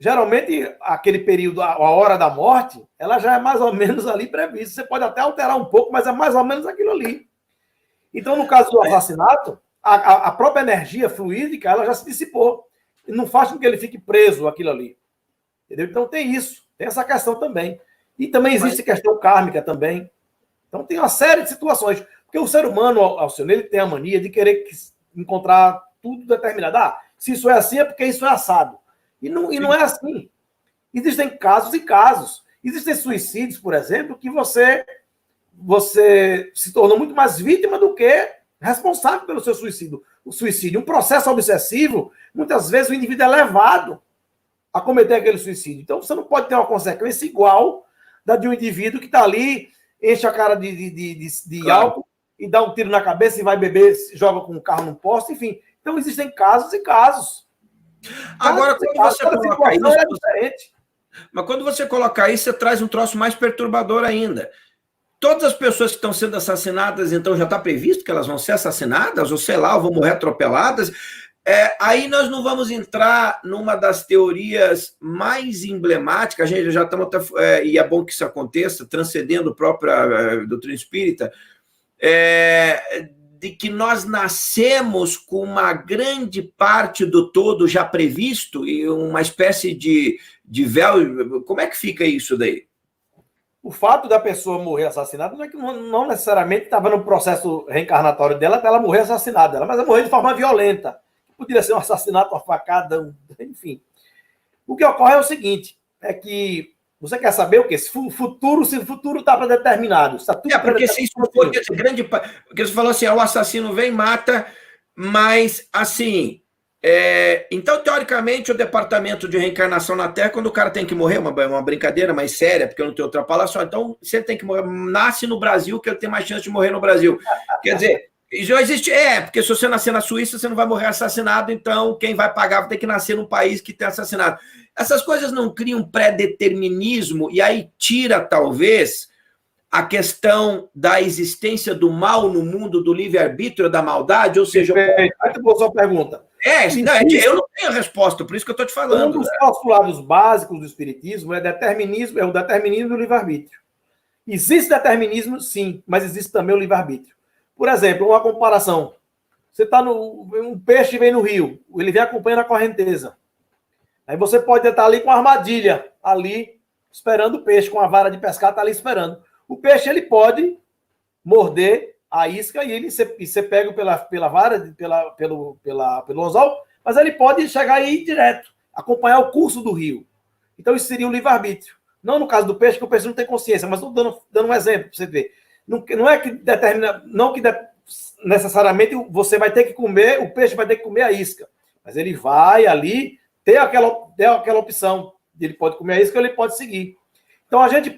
geralmente, aquele período, a hora da morte, ela já é mais ou menos ali prevista. Você pode até alterar um pouco, mas é mais ou menos aquilo ali. Então, no caso do assassinato, a própria energia fluídica, ela já se dissipou. E não faz com que ele fique preso aquilo ali. Entendeu? Então, tem isso. Tem essa questão também. E também existe a questão kármica também. Então, tem uma série de situações. Porque o ser humano, Alcione, ele tem a mania de querer encontrar tudo determinado. Ah, se isso é assim, é porque isso é assado. E não é assim. Existem casos e casos. Existem suicídios, por exemplo, que você se tornou muito mais vítima do que responsável pelo seu suicídio. O suicídio, um processo obsessivo, muitas vezes o indivíduo é levado a cometer aquele suicídio. Então, você não pode ter uma consequência igual da de um indivíduo que está ali, enche a cara de álcool e dá um tiro na cabeça e vai beber, joga com o carro num poste, enfim. Então, existem casos e casos. Agora, quando você coloca isso, é diferente. Mas quando você coloca isso, você traz um troço mais perturbador ainda. Todas as pessoas que estão sendo assassinadas, então já está previsto que elas vão ser assassinadas, ou sei lá, ou vão morrer atropeladas. Aí nós não vamos entrar numa das teorias mais emblemáticas, a gente já estamos, e é bom que isso aconteça, transcendendo a própria doutrina espírita, de que nós nascemos com uma grande parte do todo já previsto e uma espécie de véu. Como é que fica isso daí? O fato da pessoa morrer assassinada não é que não necessariamente estava no processo reencarnatório dela para ela morrer assassinada, mas ela morrer de forma violenta. Poderia ser um assassinato, uma facada, enfim. O que ocorre é o seguinte, é que você quer saber o quê? Se o futuro está predeterminado. Está tudo porque se isso for grande... Porque você falou assim, o assassino vem e mata, mas assim... então, teoricamente, o departamento de reencarnação na Terra, quando o cara tem que morrer, uma brincadeira mais séria, porque eu não tenho outra palavra só, então, se ele tem que morrer, nasce no Brasil, que ele tem mais chance de morrer no Brasil. Quer dizer, já existe... porque se você nascer na Suíça, você não vai morrer assassinado, então quem vai pagar vai ter que nascer num país que tem assassinado. Essas coisas não criam pré-determinismo, e aí tira, talvez, a questão da existência do mal no mundo, do livre-arbítrio, da maldade, ou seja... Muito boa sua pergunta. Eu não tenho resposta, por isso que eu estou te falando. Um dos postulados básicos do espiritismo é o determinismo do livre-arbítrio. Existe determinismo, sim, mas existe também o livre-arbítrio. Por exemplo, uma comparação. Você está um peixe vem no rio, ele vem acompanhando a correnteza. Aí você pode estar ali com uma armadilha, ali, esperando o peixe, com a vara de pescar, está ali esperando. O peixe, ele pode morder a isca e você pega pela vara, pelo anzol, mas ele pode chegar e ir direto, acompanhar o curso do rio. Então, isso seria o livre-arbítrio. Não no caso do peixe, que o peixe não tem consciência, mas estou dando um exemplo para você ver. Não é que determina, necessariamente você vai ter que comer, o peixe vai ter que comer a isca, mas ele vai ali ter aquela opção. Ele pode comer a isca ou ele pode seguir. Então, a gente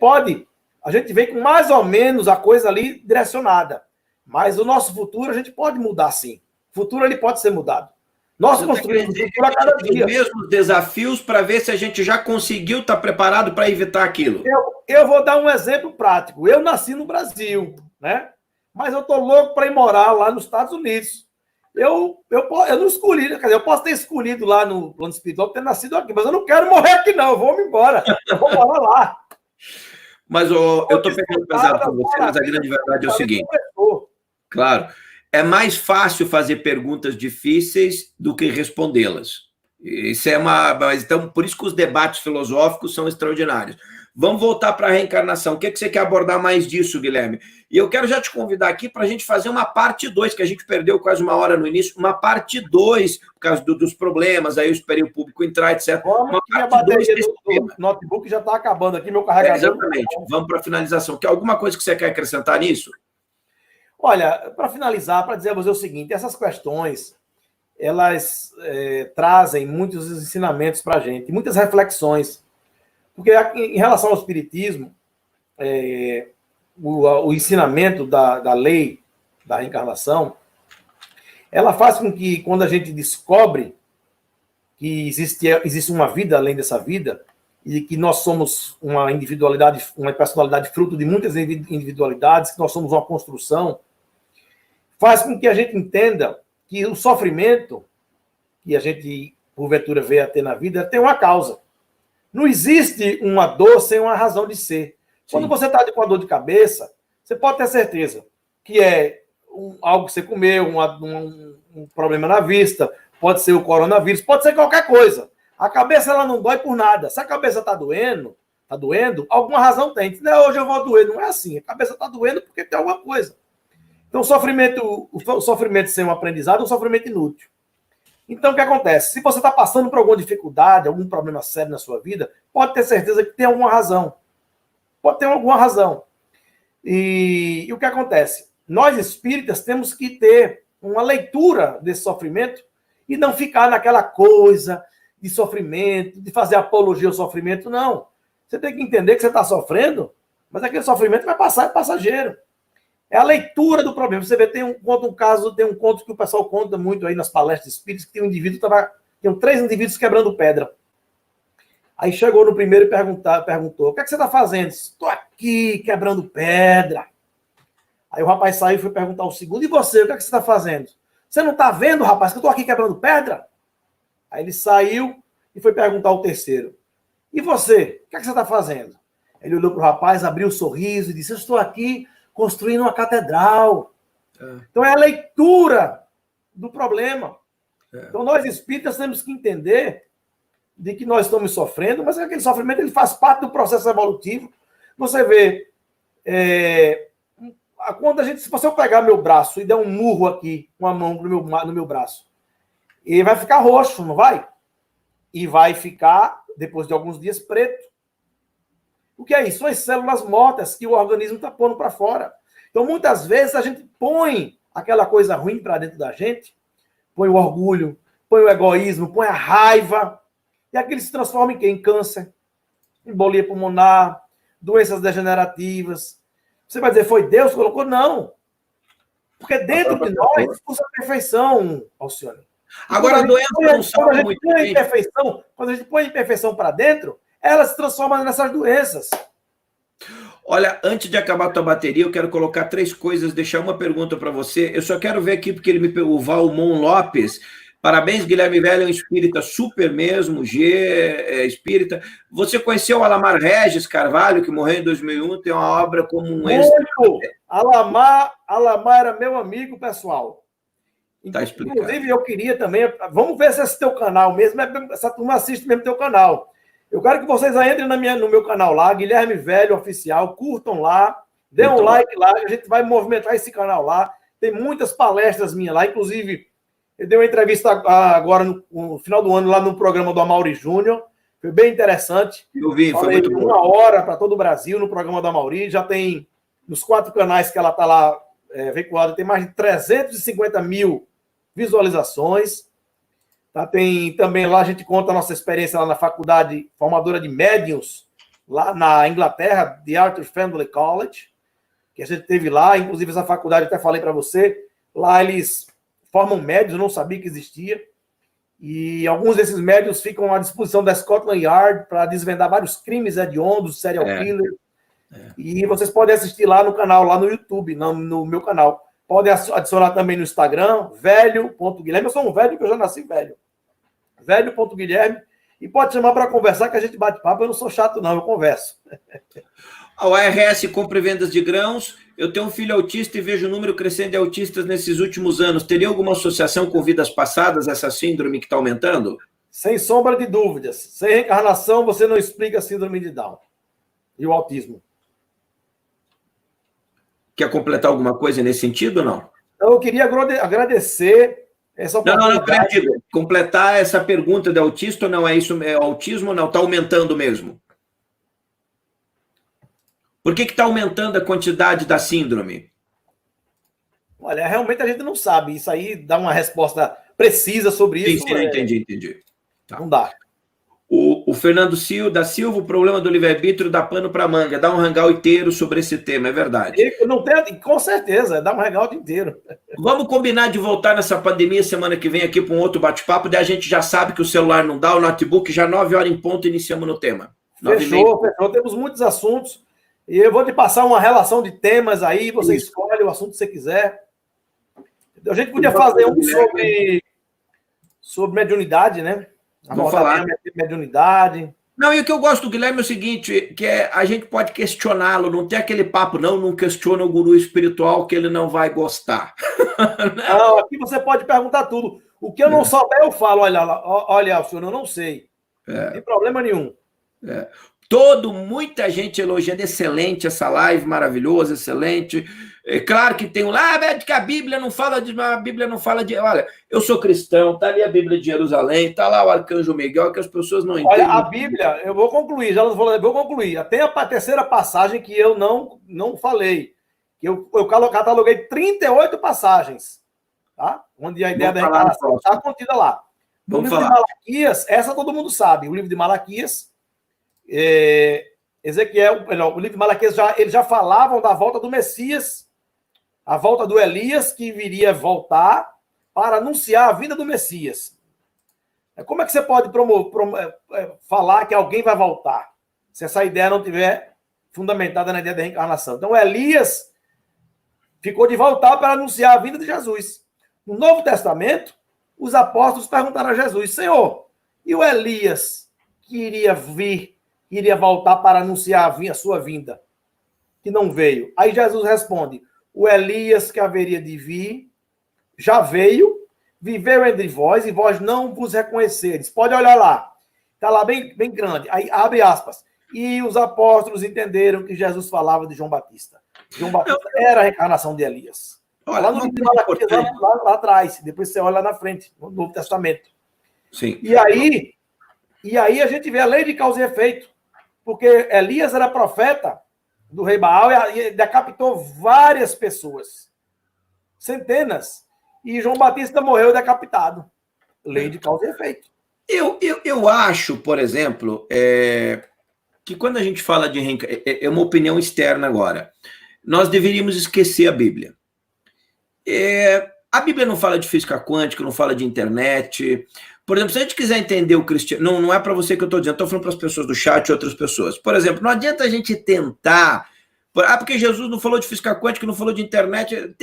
vem com mais ou menos a coisa ali direcionada. Mas o nosso futuro a gente pode mudar, sim. O futuro ele pode ser mudado. Nós construímos o futuro a cada dia. Os mesmos desafios para ver se a gente já conseguiu estar preparado para evitar aquilo. Eu vou dar um exemplo prático. Eu nasci no Brasil, né? Mas eu estou louco para ir morar lá nos Estados Unidos. Eu não escolhi, quer dizer, eu posso ter escolhido lá no plano espiritual ter nascido aqui, mas eu não quero morrer aqui, não. Eu vou me embora. Eu vou morar lá. Mas eu estou pegando pesado com você, mas a grande verdade é o seguinte. Claro, é mais fácil fazer perguntas difíceis do que respondê-las. Isso então, por isso que os debates filosóficos são extraordinários. Vamos voltar para a reencarnação. O que você quer abordar mais disso, Guilherme? E eu quero já te convidar aqui para a gente fazer uma parte 2, que a gente perdeu quase uma hora no início, uma parte 2, por causa dos problemas, aí eu esperei o público entrar, etc. Uma parte 2 do notebook já está acabando aqui, meu carregador. Exatamente. Vamos para a finalização. Quer alguma coisa que você quer acrescentar nisso? Olha, para finalizar, para dizer a você o seguinte, essas questões, elas trazem muitos ensinamentos para a gente, muitas reflexões. Porque em relação ao espiritismo, o ensinamento da lei da reencarnação, ela faz com que, quando a gente descobre que existe uma vida além dessa vida, e que nós somos uma individualidade, uma personalidade fruto de muitas individualidades, que nós somos uma construção, faz com que a gente entenda que o sofrimento que a gente, porventura, vê a ter na vida tem uma causa. Não existe uma dor sem uma razão de ser. Quando Sim. você está com uma dor de cabeça, você pode ter certeza que é algo que você comeu, um problema na vista, pode ser o coronavírus, pode ser qualquer coisa. A cabeça ela não dói por nada. Se a cabeça está doendo, alguma razão tem. Não, hoje eu vou doer. Não é assim. A cabeça está doendo porque tem alguma coisa. Então, o sofrimento sem um aprendizado é um sofrimento inútil. Então, o que acontece? Se você está passando por alguma dificuldade, algum problema sério na sua vida, pode ter certeza que tem alguma razão. Pode ter alguma razão. E o que acontece? Nós, espíritas, temos que ter uma leitura desse sofrimento e não ficar naquela coisa de sofrimento, de fazer apologia ao sofrimento, não. Você tem que entender que você está sofrendo, mas aquele sofrimento vai passar, é passageiro. É a leitura do problema. Você vê, tem um conto que o pessoal conta muito aí nas palestras espíritas, que tem um indivíduo, tem 3 indivíduos quebrando pedra. Aí chegou no primeiro e perguntou, o que é que você está fazendo? Estou aqui quebrando pedra. Aí o rapaz saiu e foi perguntar ao segundo, e você, o que é que você está fazendo? Você não está vendo, rapaz, que eu estou aqui quebrando pedra? Aí ele saiu e foi perguntar ao terceiro, e você, o que é que você está fazendo? Ele olhou para o rapaz, abriu o sorriso e disse, eu estou aqui construindo uma catedral. Então é a leitura do problema. Então nós espíritas temos que entender de que nós estamos sofrendo, mas aquele sofrimento ele faz parte do processo evolutivo. Você vê, se você pegar meu braço e der um murro aqui, com a mão no meu braço, ele vai ficar roxo, não vai? E vai ficar, depois de alguns dias, preto. O que é isso? São as células mortas que o organismo está pondo para fora. Então, muitas vezes, a gente põe aquela coisa ruim para dentro da gente, põe o orgulho, põe o egoísmo, põe a raiva, e aquilo se transforma em quê? Em câncer, embolia pulmonar, doenças degenerativas. Você vai dizer, foi Deus que colocou? Não. Porque dentro de nós usa a perfeição, Alcione. Agora, a doença não salva muito bem. Quando a gente põe a imperfeição para dentro, ela se transforma nessas doenças. Olha, antes de acabar a tua bateria, eu quero colocar 3 coisas, deixar uma pergunta para você. Eu só quero ver aqui, porque ele me pegou, o Valmon Lopes. Parabéns, Guilherme Velho, é um espírita super mesmo, espírita. Você conheceu o Alamar Regis Carvalho, que morreu em 2001, tem uma obra como um... Alamar era meu amigo, pessoal. Tá explicado. Inclusive, eu queria também... Vamos ver se esse teu canal mesmo, essa turma assiste mesmo teu canal. Eu quero que vocês entrem no meu canal lá, Guilherme Velho Oficial, curtam lá, dê um like lá, a gente vai movimentar esse canal lá. Tem muitas palestras minhas lá, inclusive, eu dei uma entrevista agora no final do ano lá no programa do Amaury Júnior, foi bem interessante. Eu vi, foi muito bom. 1 hora para todo o Brasil no programa do Amaury, já tem, nos 4 canais que ela está lá veiculada, tem mais de 350 mil visualizações. Tá, tem também lá, a gente conta a nossa experiência lá na faculdade formadora de médiuns, lá na Inglaterra, The Arthur Findlay College, que a gente teve lá, inclusive essa faculdade, até falei para você, lá eles formam médiuns, eu não sabia que existia, e alguns desses médiuns ficam à disposição da Scotland Yard para desvendar vários crimes hediondos, serial killer, e vocês podem assistir lá no canal, lá no YouTube, no meu canal. Podem adicionar também no Instagram, velho.guilherme, eu sou um velho que eu já nasci velho. Velho.guilherme, e pode chamar para conversar que a gente bate papo, eu não sou chato não, eu converso. A ORS compra e vendas de grãos, eu tenho um filho autista e vejo o número crescente de autistas nesses últimos anos. Teria alguma associação com vidas passadas, essa síndrome que está aumentando? Sem sombra de dúvidas. Sem reencarnação, você não explica a síndrome de Down e o autismo. Quer completar alguma coisa nesse sentido ou não? Então, eu queria agradecer essa oportunidade. Não, completar essa pergunta de autista ou não é isso? É autismo ou não? Está aumentando mesmo? Por que está aumentando a quantidade da síndrome? Olha, realmente a gente não sabe. Isso aí dá uma resposta precisa sobre isso. Sim, entendi. Tá. Não dá. O Fernando da Silva, o problema do livre-arbítrio dá pano para manga. Dá um hangout inteiro sobre esse tema, é verdade. Não tem, com certeza, dá um hangout inteiro. Vamos combinar de voltar nessa pandemia semana que vem aqui para um outro bate-papo, daí a gente já sabe que o celular não dá, o notebook, já 9 horas em ponto, iniciamos no tema. Fechou. Temos muitos assuntos. E eu vou te passar uma relação de temas aí, você escolhe o assunto que você quiser. A gente podia fazer um sobre mediunidade, né? Vamos falar. Mediunidade. Não, e o que eu gosto do Guilherme é o seguinte, que a gente pode questioná-lo, não tem aquele papo, não questiona o guru espiritual que ele não vai gostar. Não, aqui você pode perguntar tudo. O que eu não souber, eu falo, olha, senhor, eu não sei. Não tem problema nenhum. Muita gente elogiando, excelente essa live, maravilhosa, excelente. É claro que tem que a Bíblia não fala de. Olha, eu sou cristão, tá ali a Bíblia de Jerusalém, tá lá o Arcanjo Miguel, que as pessoas não entendem. Olha, a Bíblia, eu vou concluir, já não vou concluir. Tem a terceira passagem que eu não falei. Que eu cataloguei 38 passagens, tá? Onde a ideia da reencarnação está contida lá. O livro de Malaquias, essa todo mundo sabe. O livro de Malaquias. O livro de Malaquias eles já falavam da volta do Messias, a volta do Elias, que viria voltar para anunciar a vinda do Messias. Como é que você pode falar que alguém vai voltar, se essa ideia não estiver fundamentada na ideia da reencarnação? Então, Elias ficou de voltar para anunciar a vinda de Jesus. No Novo Testamento, os apóstolos perguntaram a Jesus: Senhor, e o Elias que iria voltar para anunciar a sua vinda, que não veio? Aí Jesus responde: o Elias que haveria de vir já veio, viveu entre vós e vós não vos reconheceres. Pode olhar lá, está lá bem grande. Aí abre aspas. E os apóstolos entenderam que Jesus falava de João Batista. João Batista era a reencarnação de Elias. Olha, lá no livro de Malaquias, lá atrás, depois você olha lá na frente, no Novo Testamento. Sim. E aí a gente vê a lei de causa e efeito, porque Elias era profeta do rei Baal e decapitou várias pessoas, centenas, e João Batista morreu decapitado. Lei de causa e efeito. Eu acho, por exemplo, que quando a gente fala de reencarnação, é uma opinião externa agora, nós deveríamos esquecer a Bíblia. A Bíblia não fala de física quântica, não fala de internet. Por exemplo, se a gente quiser entender o cristianismo, não é para você que eu estou dizendo, estou falando para as pessoas do chat e outras pessoas. Por exemplo, não adianta a gente tentar. Porque Jesus não falou de física quântica, não falou de internet,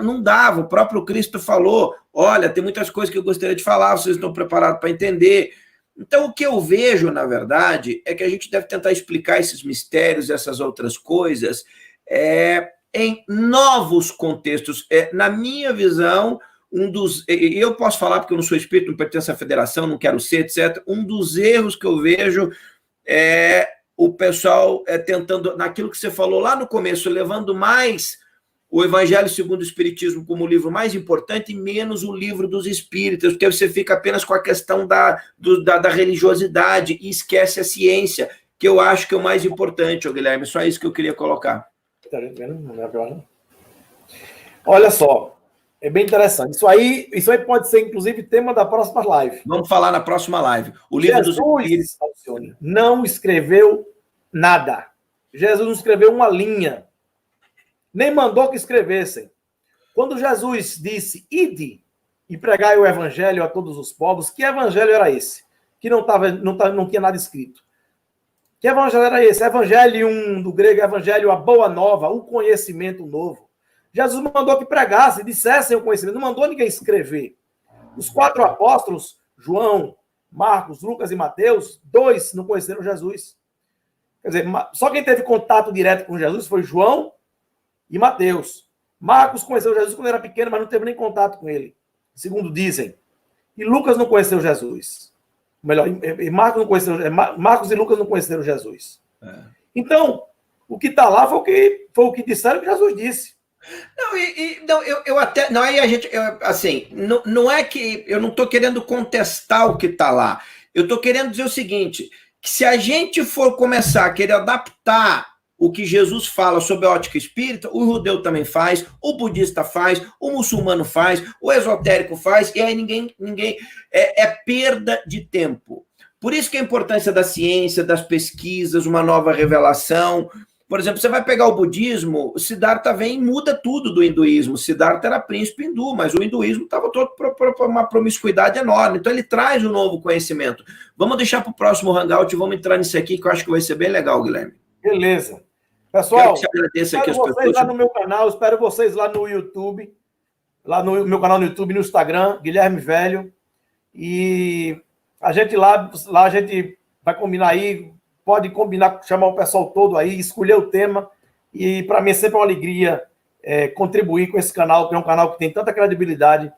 não dava. O próprio Cristo falou: olha, tem muitas coisas que eu gostaria de falar, vocês estão preparados para entender. Então, o que eu vejo, na verdade, é que a gente deve tentar explicar esses mistérios, essas outras coisas, em novos contextos. Na minha visão, eu posso falar porque eu não sou espírito, não pertenço à federação, não quero ser, etc. Um dos erros que eu vejo é o pessoal tentando, naquilo que você falou lá no começo, levando mais o Evangelho segundo o Espiritismo como o livro mais importante e menos o livro dos espíritas, porque você fica apenas com a questão da religiosidade e esquece a ciência, que eu acho que é o mais importante, Guilherme. Só isso que eu queria colocar. Olha só, é bem interessante. Isso aí pode ser, inclusive, tema da próxima live. Vamos falar na próxima live. O livro dos espíritos não escreveu nada. Jesus não escreveu uma linha. Nem mandou que escrevessem. Quando Jesus disse: ide e pregai o evangelho a todos os povos, que evangelho era esse? Que não tinha nada escrito. Que evangelho era esse? Evangelium, do grego, evangelho, a boa nova, o conhecimento novo. Jesus mandou que pregassem, dissessem o conhecimento, não mandou ninguém escrever. Os 4 apóstolos, João, Marcos, Lucas e Mateus, 2 não conheceram Jesus. Quer dizer, só quem teve contato direto com Jesus foi João e Mateus. Marcos conheceu Jesus quando era pequeno, mas não teve nem contato com ele, segundo dizem. E Lucas não conheceu Jesus. Melhor, Marcos e Lucas não conheceram Jesus. Então, o que está lá foi o que disseram que Jesus disse. Não é que eu não estou querendo contestar o que está lá. Eu estou querendo dizer o seguinte: que se a gente for começar a querer adaptar o que Jesus fala sobre a ótica espírita, o judeu também faz, o budista faz, o muçulmano faz, o esotérico faz, e aí ninguém é perda de tempo. Por isso que a importância da ciência, das pesquisas, uma nova revelação. Por exemplo, você vai pegar o budismo, o Siddhartha vem e muda tudo do hinduísmo. O Siddhartha era príncipe hindu, mas o hinduísmo estava todo por uma promiscuidade enorme. Então, ele traz um novo conhecimento. Vamos deixar para o próximo Hangout e vamos entrar nisso aqui, que eu acho que vai ser bem legal, Guilherme. Beleza. Pessoal, espero vocês lá no meu canal, espero vocês lá no YouTube, lá no meu canal no YouTube, no Instagram, Guilherme Velho. E a gente lá a gente vai combinar aí, pode combinar, chamar o pessoal todo aí, escolher o tema. E para mim é sempre uma alegria contribuir com esse canal, que é um canal que tem tanta credibilidade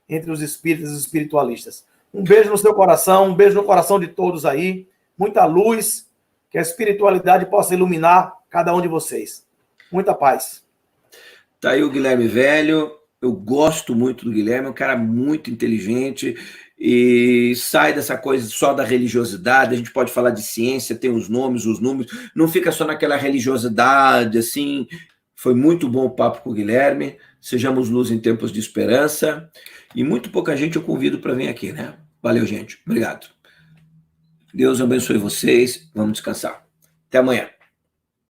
entre os espíritas e os espiritualistas. Um beijo no seu coração, um beijo no coração de todos aí, muita luz, que a espiritualidade possa iluminar cada um de vocês. Muita paz. Tá aí o Guilherme Velho, eu gosto muito do Guilherme, é um cara muito inteligente e sai dessa coisa só da religiosidade, a gente pode falar de ciência, tem os nomes, os números, não fica só naquela religiosidade, assim. Foi muito bom o papo com o Guilherme, sejamos luz em tempos de esperança, e muito pouca gente eu convido para vir aqui, né? Valeu, gente, obrigado. Deus abençoe vocês, vamos descansar. Até amanhã.